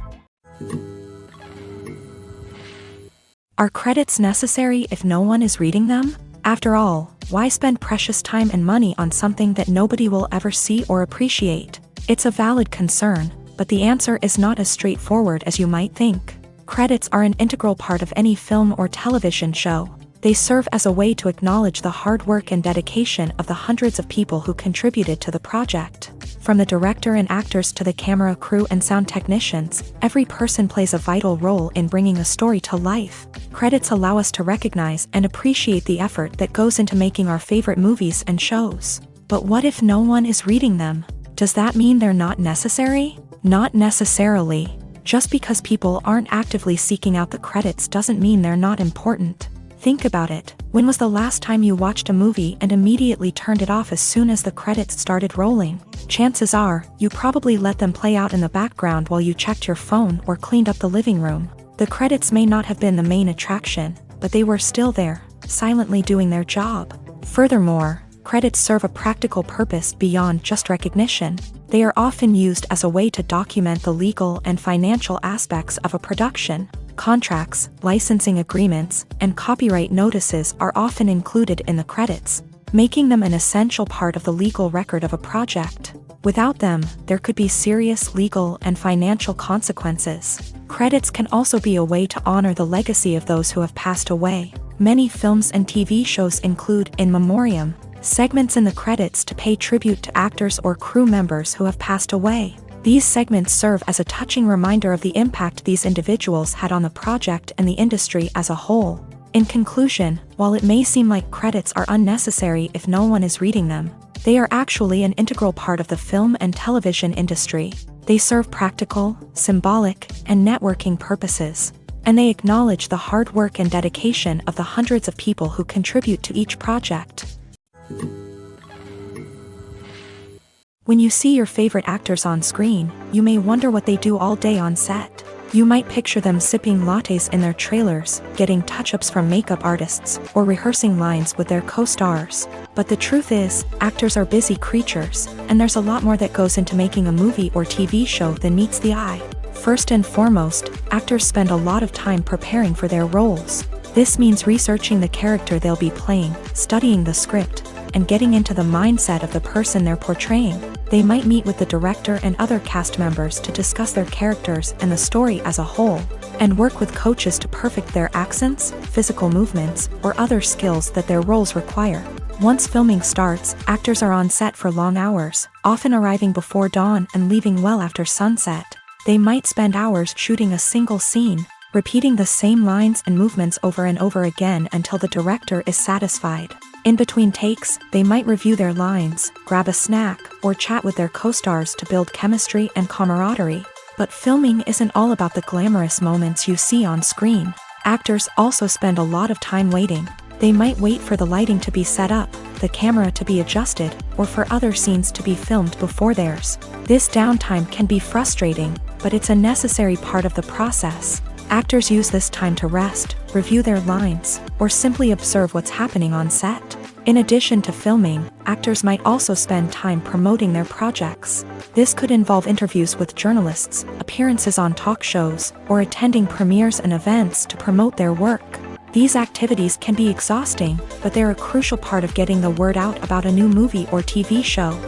Are credits necessary if no one is reading them? After all, why spend precious time and money on something that nobody will ever see or appreciate? It's a valid concern, but the answer is not as straightforward as you might think. Credits are an integral part of any film or television show. They serve as a way to acknowledge the hard work and dedication of the hundreds of people who contributed to the project. From the director and actors to the camera crew and sound technicians, every person plays a vital role in bringing a story to life. Credits allow us to recognize and appreciate the effort that goes into making our favorite movies and shows. But what if no one is reading them? Does that mean they're not necessary? Not necessarily. Just because people aren't actively seeking out the credits doesn't mean they're not important. Think about it. When was the last time you watched a movie and immediately turned it off as soon as the credits started rolling? Chances are, you probably let them play out in the background while you checked your phone or cleaned up the living room. The credits may not have been the main attraction, but they were still there, silently doing their job. Furthermore, credits serve a practical purpose beyond just recognition. They are often used as a way to document the legal and financial aspects of a production. Contracts, licensing agreements, and copyright notices are often included in the credits, making them an essential part of the legal record of a project. Without them, there could be serious legal and financial consequences. Credits can also be a way to honor the legacy of those who have passed away. Many films and TV shows include in memoriam segments in the credits to pay tribute to actors or crew members who have passed away. These segments serve as a touching reminder of the impact these individuals had on the project and the industry as a whole. In conclusion, while it may seem like credits are unnecessary if no one is reading them, they are actually an integral part of the film and television industry. They serve practical, symbolic, and networking purposes, and they acknowledge the hard work and dedication of the hundreds of people who contribute to each project. When you see your favorite actors on screen, you may wonder what they do all day on set. You might picture them sipping lattes in their trailers, getting touch-ups from makeup artists, or rehearsing lines with their co-stars. But the truth is, actors are busy creatures, and there's a lot more that goes into making a movie or TV show than meets the eye. First and foremost, actors spend a lot of time preparing for their roles. This means researching the character they'll be playing, studying the script, and getting into the mindset of the person they're portraying. They might meet with the director and other cast members to discuss their characters and the story as a whole, and work with coaches to perfect their accents, physical movements, or other skills that their roles require. Once filming starts, actors are on set for long hours, often arriving before dawn and leaving well after sunset. They might spend hours shooting a single scene, repeating the same lines and movements over and over again until the director is satisfied. In between takes, they might review their lines, grab a snack, or chat with their co-stars to build chemistry and camaraderie. But filming isn't all about the glamorous moments you see on screen. Actors also spend a lot of time waiting. They might wait for the lighting to be set up, the camera to be adjusted, or for other scenes to be filmed before theirs. This downtime can be frustrating, but it's a necessary part of the process. Actors use this time to rest, review their lines, or simply observe what's happening on set. In addition to filming, actors might also spend time promoting their projects. This could involve interviews with journalists, appearances on talk shows, or attending premieres and events to promote their work. These activities can be exhausting, but they're a crucial part of getting the word out about a new movie or TV show.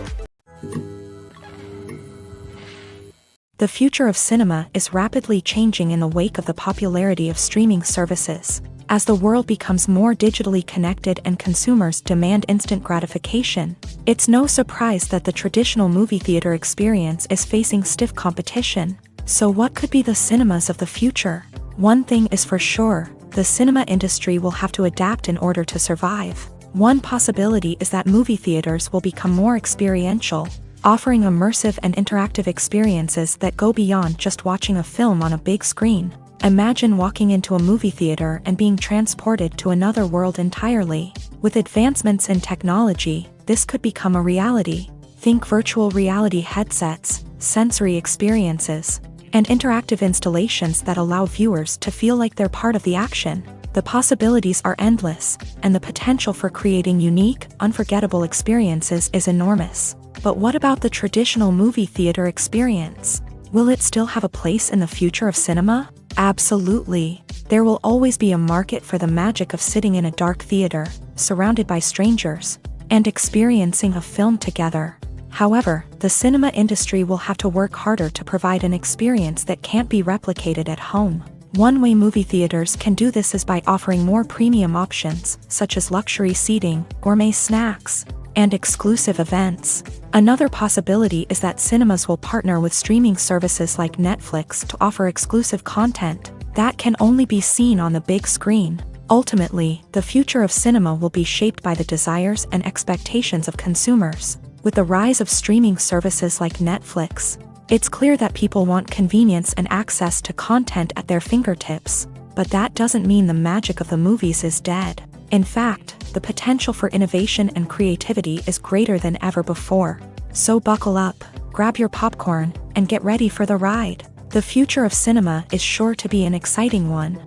The future of cinema is rapidly changing in the wake of the popularity of streaming services. As the world becomes more digitally connected and consumers demand instant gratification, it's no surprise that the traditional movie theater experience is facing stiff competition. So what could be the cinemas of the future? One thing is for sure, the cinema industry will have to adapt in order to survive. One possibility is that movie theaters will become more experiential, offering immersive and interactive experiences that go beyond just watching a film on a big screen. Imagine walking into a movie theater and being transported to another world entirely. With advancements in technology, this could become a reality. Think virtual reality headsets, sensory experiences, and interactive installations that allow viewers to feel like they're part of the action. The possibilities are endless, and the potential for creating unique, unforgettable experiences is enormous. But what about the traditional movie theater experience? Will it still have a place in the future of cinema? Absolutely. There will always be a market for the magic of sitting in a dark theater, surrounded by strangers, and experiencing a film together. However, the cinema industry will have to work harder to provide an experience that can't be replicated at home. One way movie theaters can do this is by offering more premium options, such as luxury seating, gourmet snacks, and exclusive events. Another possibility is that cinemas will partner with streaming services like Netflix to offer exclusive content that can only be seen on the big screen. Ultimately, the future of cinema will be shaped by the desires and expectations of consumers. With the rise of streaming services like Netflix, it's clear that people want convenience and access to content at their fingertips. But that doesn't mean the magic of the movies is dead. In fact, the potential for innovation and creativity is greater than ever before. So buckle up, grab your popcorn, and get ready for the ride. The future of cinema is sure to be an exciting one.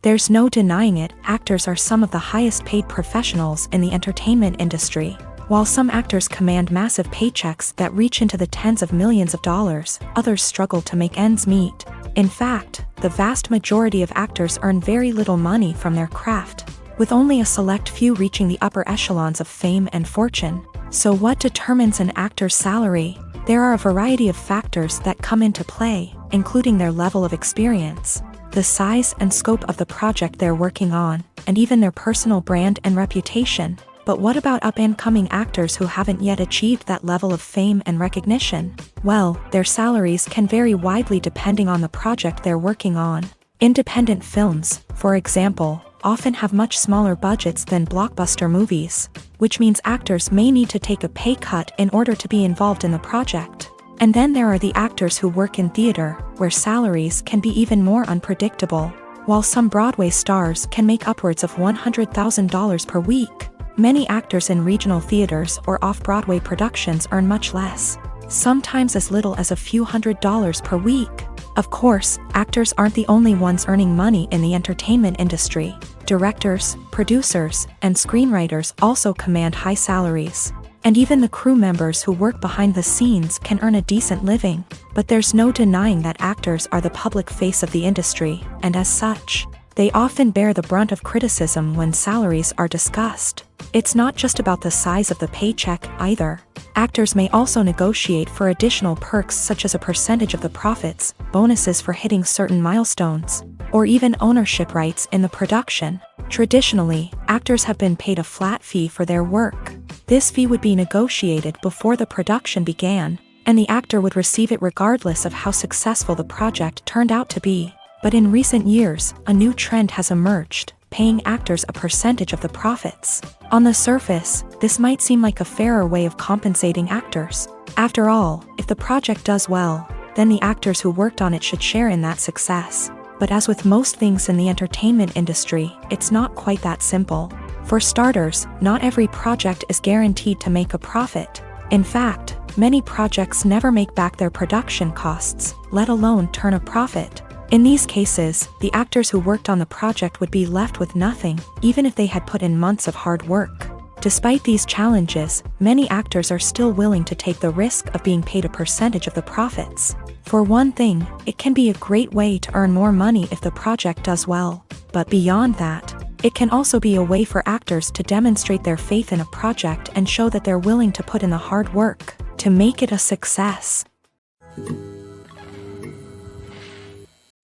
There's no denying it, actors are some of the highest paid professionals in the entertainment industry. While some actors command massive paychecks that reach into the tens of millions of dollars, others struggle to make ends meet. In fact, the vast majority of actors earn very little money from their craft, with only a select few reaching the upper echelons of fame and fortune. So what determines an actor's salary? There are a variety of factors that come into play, including their level of experience, the size and scope of the project they're working on, and even their personal brand and reputation. But what about up-and-coming actors who haven't yet achieved that level of fame and recognition? Well, their salaries can vary widely depending on the project they're working on. Independent films, for example, often have much smaller budgets than blockbuster movies, which means actors may need to take a pay cut in order to be involved in the project. And then there are the actors who work in theater, where salaries can be even more unpredictable. While some Broadway stars can make upwards of $100,000 per week, many actors in regional theaters or off-Broadway productions earn much less, sometimes as little as a few $100s per week. Of course, actors aren't the only ones earning money in the entertainment industry. Directors, producers, and screenwriters also command high salaries. And even the crew members who work behind the scenes can earn a decent living. But there's no denying that actors are the public face of the industry, and as such, they often bear the brunt of criticism when salaries are discussed. It's not just about the size of the paycheck either. Actors may also negotiate for additional perks such as a percentage of the profits, bonuses for hitting certain milestones, or even ownership rights in the production. Traditionally, actors have been paid a flat fee for their work. This fee would be negotiated before the production began, and the actor would receive it regardless of how successful the project turned out to be. But in recent years, a new trend has emerged, paying actors a percentage of the profits. On the surface, this might seem like a fairer way of compensating actors. After all, if the project does well, then the actors who worked on it should share in that success. But as with most things in the entertainment industry, it's not quite that simple. For starters, not every project is guaranteed to make a profit. In fact, many projects never make back their production costs, let alone turn a profit. In these cases, the actors who worked on the project would be left with nothing, even if they had put in months of hard work. Despite these challenges, many actors are still willing to take the risk of being paid a percentage of the profits. For one thing, it can be a great way to earn more money if the project does well. But beyond that, it can also be a way for actors to demonstrate their faith in a project and show that they're willing to put in the hard work to make it a success.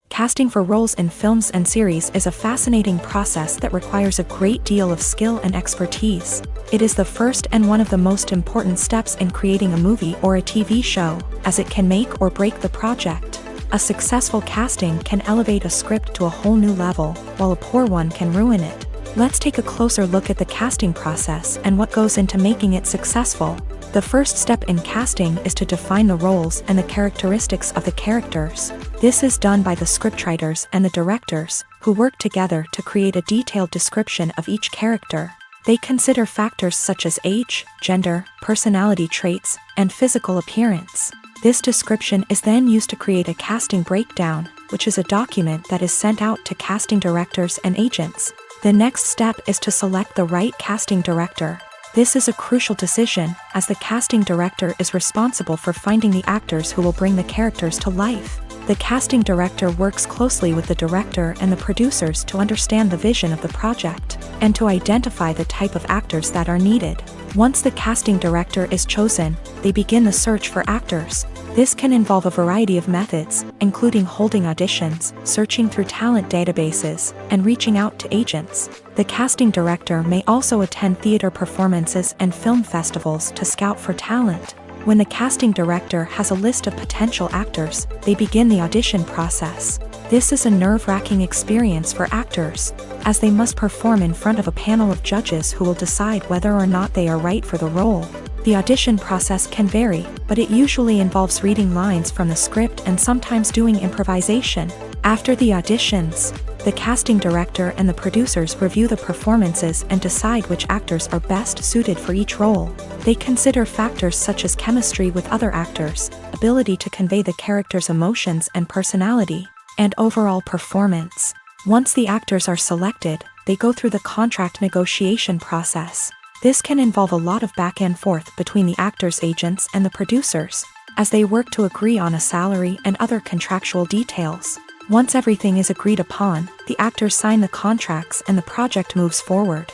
Casting for roles in films and series is a fascinating process that requires a great deal of skill and expertise. It is the first and one of the most important steps in creating a movie or a TV show, as it can make or break the project. A successful casting can elevate a script to a whole new level, while a poor one can ruin it. Let's take a closer look at the casting process and what goes into making it successful. The first step in casting is to define the roles and the characteristics of the characters. This is done by the scriptwriters and the directors, who work together to create a detailed description of each character. They consider factors such as age, gender, personality traits, and physical appearance. This description is then used to create a casting breakdown, which is a document that is sent out to casting directors and agents. The next step is to select the right casting director. This is a crucial decision, as the casting director is responsible for finding the actors who will bring the characters to life. The casting director works closely with the director and the producers to understand the vision of the project, and to identify the type of actors that are needed. Once the casting director is chosen, they begin the search for actors. This can involve a variety of methods, including holding auditions, searching through talent databases, and reaching out to agents. The casting director may also attend theater performances and film festivals to scout for talent. When the casting director has a list of potential actors, they begin the audition process. This is a nerve-wracking experience for actors, as they must perform in front of a panel of judges who will decide whether or not they are right for the role. The audition process can vary, but it usually involves reading lines from the script and sometimes doing improvisation. After the auditions, the casting director and the producers review the performances and decide which actors are best suited for each role. They consider factors such as chemistry with other actors, ability to convey the character's emotions and personality, and overall performance. Once the actors are selected, they go through the contract negotiation process. This can involve a lot of back and forth between the actors' agents and the producers, as they work to agree on a salary and other contractual details. Once everything is agreed upon, the actors sign the contracts and the project moves forward.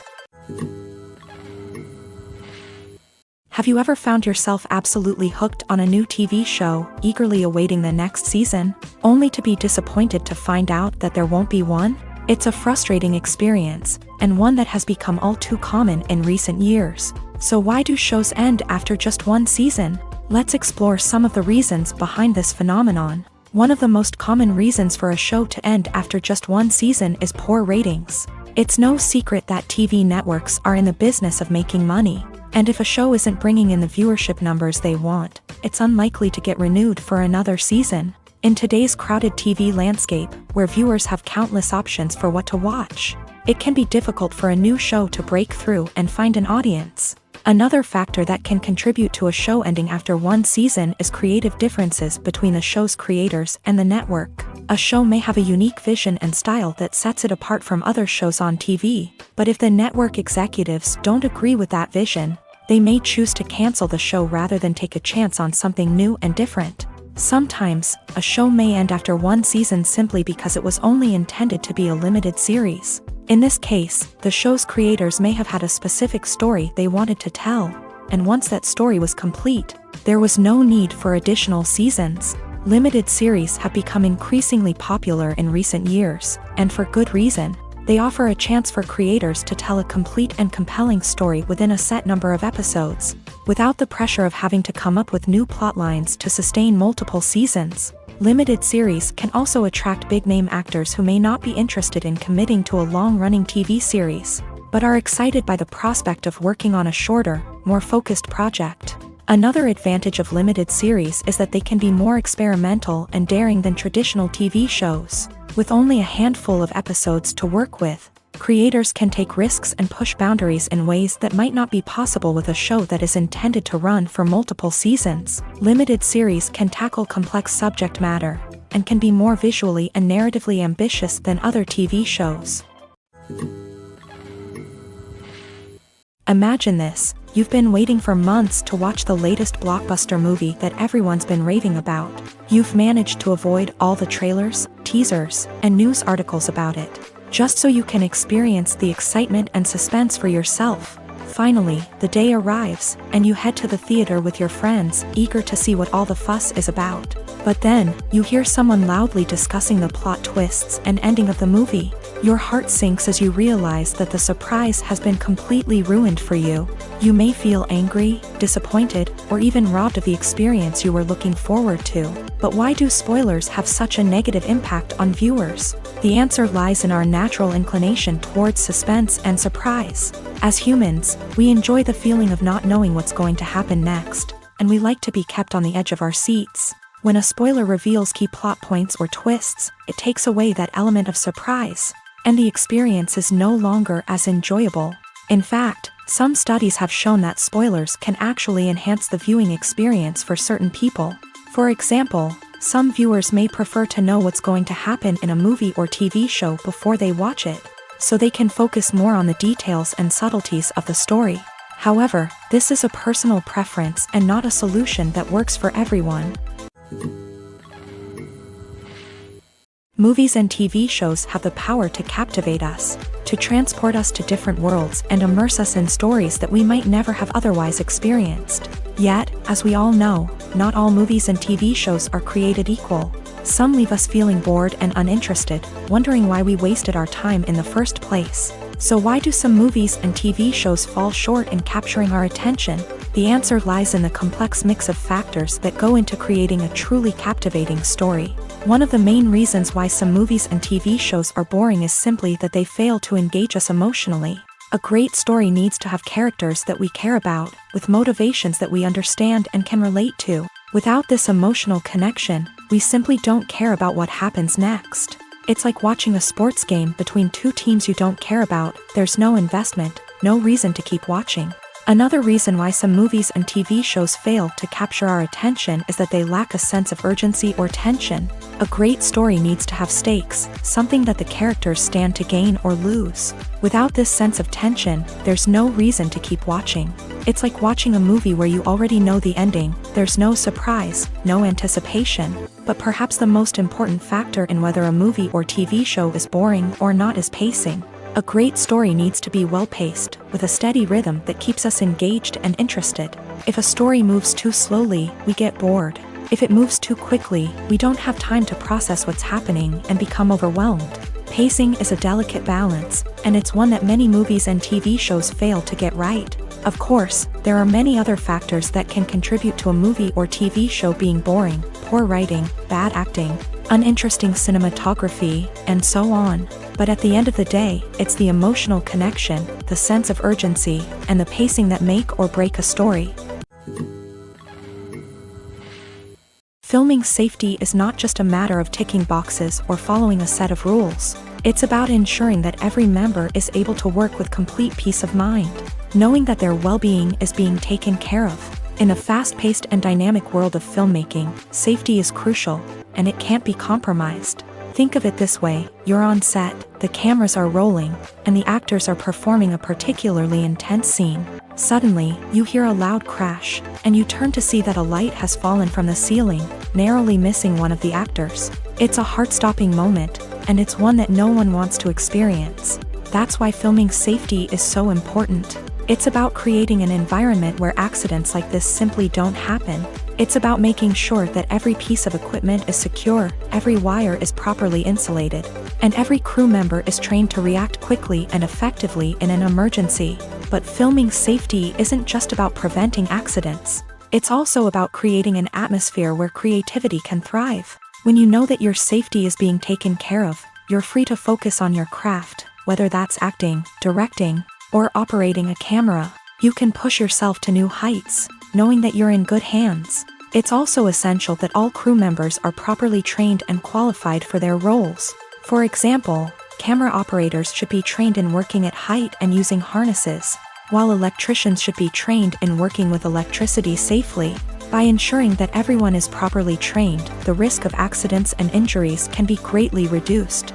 Have you ever found yourself absolutely hooked on a new TV show, eagerly awaiting the next season, only to be disappointed to find out that there won't be one? It's a frustrating experience, and one that has become all too common in recent years. So why do shows end after just one season? Let's explore some of the reasons behind this phenomenon. One of the most common reasons for a show to end after just one season is poor ratings. It's no secret that TV networks are in the business of making money, and if a show isn't bringing in the viewership numbers they want, it's unlikely to get renewed for another season. In today's crowded TV landscape, where viewers have countless options for what to watch, it can be difficult for a new show to break through and find an audience. Another factor that can contribute to a show ending after one season is creative differences between the show's creators and the network. A show may have a unique vision and style that sets it apart from other shows on TV, but if the network executives don't agree with that vision, they may choose to cancel the show rather than take a chance on something new and different. Sometimes, a show may end after one season simply because it was only intended to be a limited series. In this case, the show's creators may have had a specific story they wanted to tell, and once that story was complete, there was no need for additional seasons. Limited series have become increasingly popular in recent years, and for good reason. They offer a chance for creators to tell a complete and compelling story within a set number of episodes, without the pressure of having to come up with new plotlines to sustain multiple seasons. Limited series can also attract big-name actors who may not be interested in committing to a long-running TV series, but are excited by the prospect of working on a shorter, more focused project. Another advantage of limited series is that they can be more experimental and daring than traditional TV shows. With only a handful of episodes to work with, creators can take risks and push boundaries in ways that might not be possible with a show that is intended to run for multiple seasons. Limited series can tackle complex subject matter, and can be more visually and narratively ambitious than other TV shows. Imagine this: you've been waiting for months to watch the latest blockbuster movie that everyone's been raving about. You've managed to avoid all the trailers, teasers, and news articles about it, just so you can experience the excitement and suspense for yourself. Finally, the day arrives, and you head to the theater with your friends, eager to see what all the fuss is about. But then, you hear someone loudly discussing the plot twists and ending of the movie. Your heart sinks as you realize that the surprise has been completely ruined for you. You may feel angry, disappointed, or even robbed of the experience you were looking forward to. But why do spoilers have such a negative impact on viewers? The answer lies in our natural inclination towards suspense and surprise. As humans, we enjoy the feeling of not knowing what's going to happen next, and we like to be kept on the edge of our seats. When a spoiler reveals key plot points or twists, it takes away that element of surprise, and the experience is no longer as enjoyable. In fact, some studies have shown that spoilers can actually enhance the viewing experience for certain people. For example, some viewers may prefer to know what's going to happen in a movie or TV show before they watch it, so they can focus more on the details and subtleties of the story. However, this is a personal preference and not a solution that works for everyone. Movies and TV shows have the power to captivate us, to transport us to different worlds and immerse us in stories that we might never have otherwise experienced. Yet, as we all know, not all movies and TV shows are created equal. Some leave us feeling bored and uninterested, wondering why we wasted our time in the first place. So why do some movies and TV shows fall short in capturing our attention? The answer lies in the complex mix of factors that go into creating a truly captivating story. One of the main reasons why some movies and TV shows are boring is simply that they fail to engage us emotionally. A great story needs to have characters that we care about, with motivations that we understand and can relate to. Without this emotional connection, we simply don't care about what happens next. It's like watching a sports game between two teams you don't care about. There's no investment, no reason to keep watching. Another reason why some movies and TV shows fail to capture our attention is that they lack a sense of urgency or tension. A great story needs to have stakes, something that the characters stand to gain or lose. Without this sense of tension, there's no reason to keep watching. It's like watching a movie where you already know the ending, there's no surprise, no anticipation. But perhaps the most important factor in whether a movie or TV show is boring or not is pacing. A great story needs to be well-paced, with a steady rhythm that keeps us engaged and interested. If a story moves too slowly, we get bored. If it moves too quickly, we don't have time to process what's happening and become overwhelmed. Pacing is a delicate balance, and it's one that many movies and TV shows fail to get right. Of course, there are many other factors that can contribute to a movie or TV show being boring: poor writing, bad acting, uninteresting cinematography, and so on. But at the end of the day, it's the emotional connection, the sense of urgency, and the pacing that make or break a story. Filming safety is not just a matter of ticking boxes or following a set of rules. It's about ensuring that every member is able to work with complete peace of mind, knowing that their well-being is being taken care of. In a fast-paced and dynamic world of filmmaking, safety is crucial, and it can't be compromised. Think of it this way: you're on set, the cameras are rolling, and the actors are performing a particularly intense scene. Suddenly, you hear a loud crash, and you turn to see that a light has fallen from the ceiling, narrowly missing one of the actors. It's a heart-stopping moment, and it's one that no one wants to experience. That's why filming safety is so important. It's about creating an environment where accidents like this simply don't happen. It's about making sure that every piece of equipment is secure, every wire is properly insulated, and every crew member is trained to react quickly and effectively in an emergency. But filming safety isn't just about preventing accidents. It's also about creating an atmosphere where creativity can thrive. When you know that your safety is being taken care of, you're free to focus on your craft, whether that's acting, directing, or operating a camera. You can push yourself to new heights, knowing that you're in good hands. It's also essential that all crew members are properly trained and qualified for their roles. For example, camera operators should be trained in working at height and using harnesses, while electricians should be trained in working with electricity safely. By ensuring that everyone is properly trained, the risk of accidents and injuries can be greatly reduced.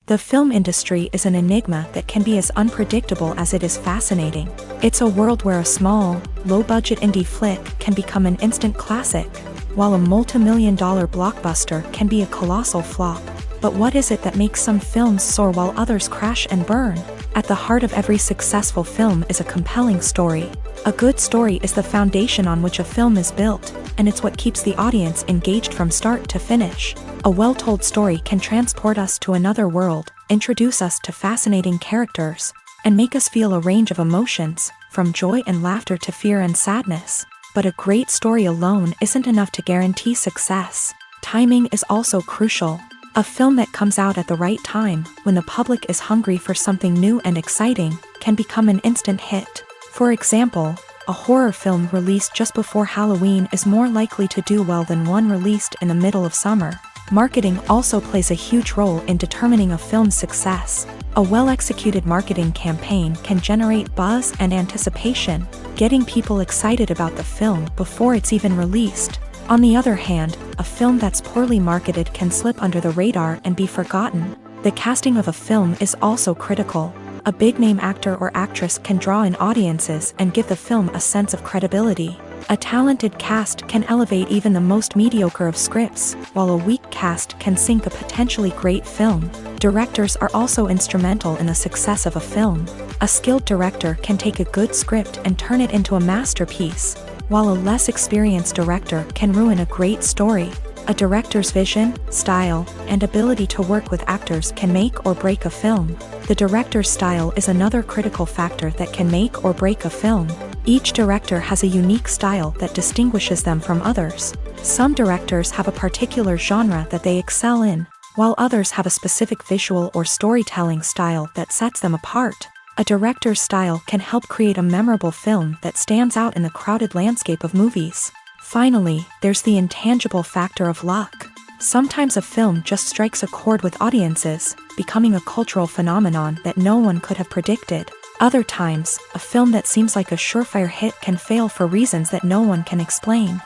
The film industry is an enigma that can be as unpredictable as it is fascinating. It's a world where a small, low-budget indie flick can become an instant classic, while a multi-million-dollar blockbuster can be a colossal flop. But what is it that makes some films soar while others crash and burn? At the heart of every successful film is a compelling story. A good story is the foundation on which a film is built, and it's what keeps the audience engaged from start to finish. A well-told story can transport us to another world, introduce us to fascinating characters, and make us feel a range of emotions, from joy and laughter to fear and sadness. But a great story alone isn't enough to guarantee success. Timing is also crucial. A film that comes out at the right time, when the public is hungry for something new and exciting, can become an instant hit. For example, a horror film released just before Halloween is more likely to do well than one released in the middle of summer. Marketing also plays a huge role in determining a film's success. A well-executed marketing campaign can generate buzz and anticipation, getting people excited about the film before it's even released. On the other hand, a film that's poorly marketed can slip under the radar and be forgotten. The casting of a film is also critical. A big-name actor or actress can draw in audiences and give the film a sense of credibility. A talented cast can elevate even the most mediocre of scripts, while a weak cast can sink a potentially great film. Directors are also instrumental in the success of a film. A skilled director can take a good script and turn it into a masterpiece, while a less experienced director can ruin a great story. A director's vision, style, and ability to work with actors can make or break a film. The director's style is another critical factor that can make or break a film. Each director has a unique style that distinguishes them from others. Some directors have a particular genre that they excel in, while others have a specific visual or storytelling style that sets them apart. A director's style can help create a memorable film that stands out in the crowded landscape of movies. Finally, there's the intangible factor of luck. Sometimes a film just strikes a chord with audiences, becoming a cultural phenomenon that no one could have predicted. Other times, a film that seems like a surefire hit can fail for reasons that no one can explain.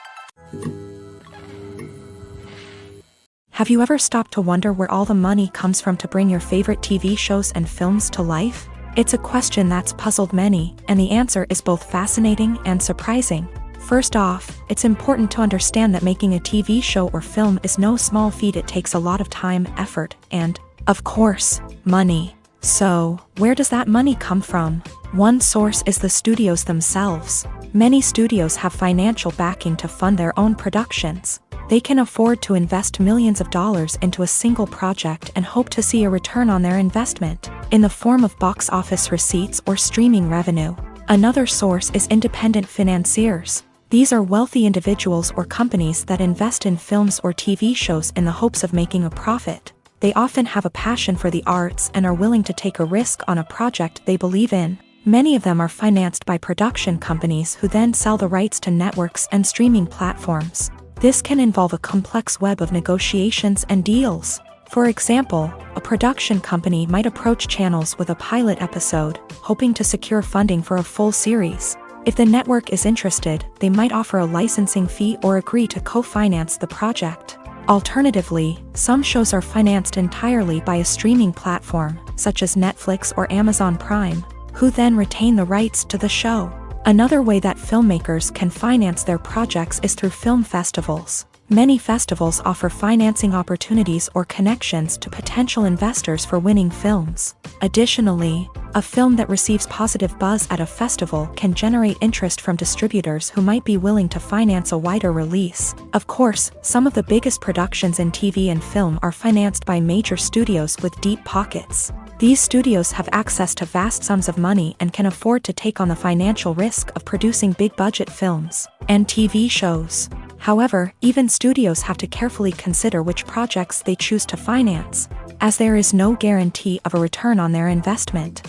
Have you ever stopped to wonder where all the money comes from to bring your favorite TV shows and films to life? It's a question that's puzzled many, and the answer is both fascinating and surprising. First off, it's important to understand that making a TV show or film is no small feat. It takes a lot of time, effort, and, of course, money. So, where does that money come from? One source is the studios themselves. Many studios have financial backing to fund their own productions. They can afford to invest millions of dollars into a single project and hope to see a return on their investment, in the form of box office receipts or streaming revenue. Another source is independent financiers. These are wealthy individuals or companies that invest in films or TV shows in the hopes of making a profit. They often have a passion for the arts and are willing to take a risk on a project they believe in. Many of them are financed by production companies who then sell the rights to networks and streaming platforms. This can involve a complex web of negotiations and deals. For example, a production company might approach channels with a pilot episode, hoping to secure funding for a full series. If the network is interested, they might offer a licensing fee or agree to co-finance the project. Alternatively, some shows are financed entirely by a streaming platform, such as Netflix or Amazon Prime, who then retain the rights to the show. Another way that filmmakers can finance their projects is through film festivals. Many festivals offer financing opportunities or connections to potential investors for winning films. Additionally, a film that receives positive buzz at a festival can generate interest from distributors who might be willing to finance a wider release. Of course, some of the biggest productions in TV and film are financed by major studios with deep pockets. These studios have access to vast sums of money and can afford to take on the financial risk of producing big-budget films and TV shows. However, even studios have to carefully consider which projects they choose to finance, as there is no guarantee of a return on their investment.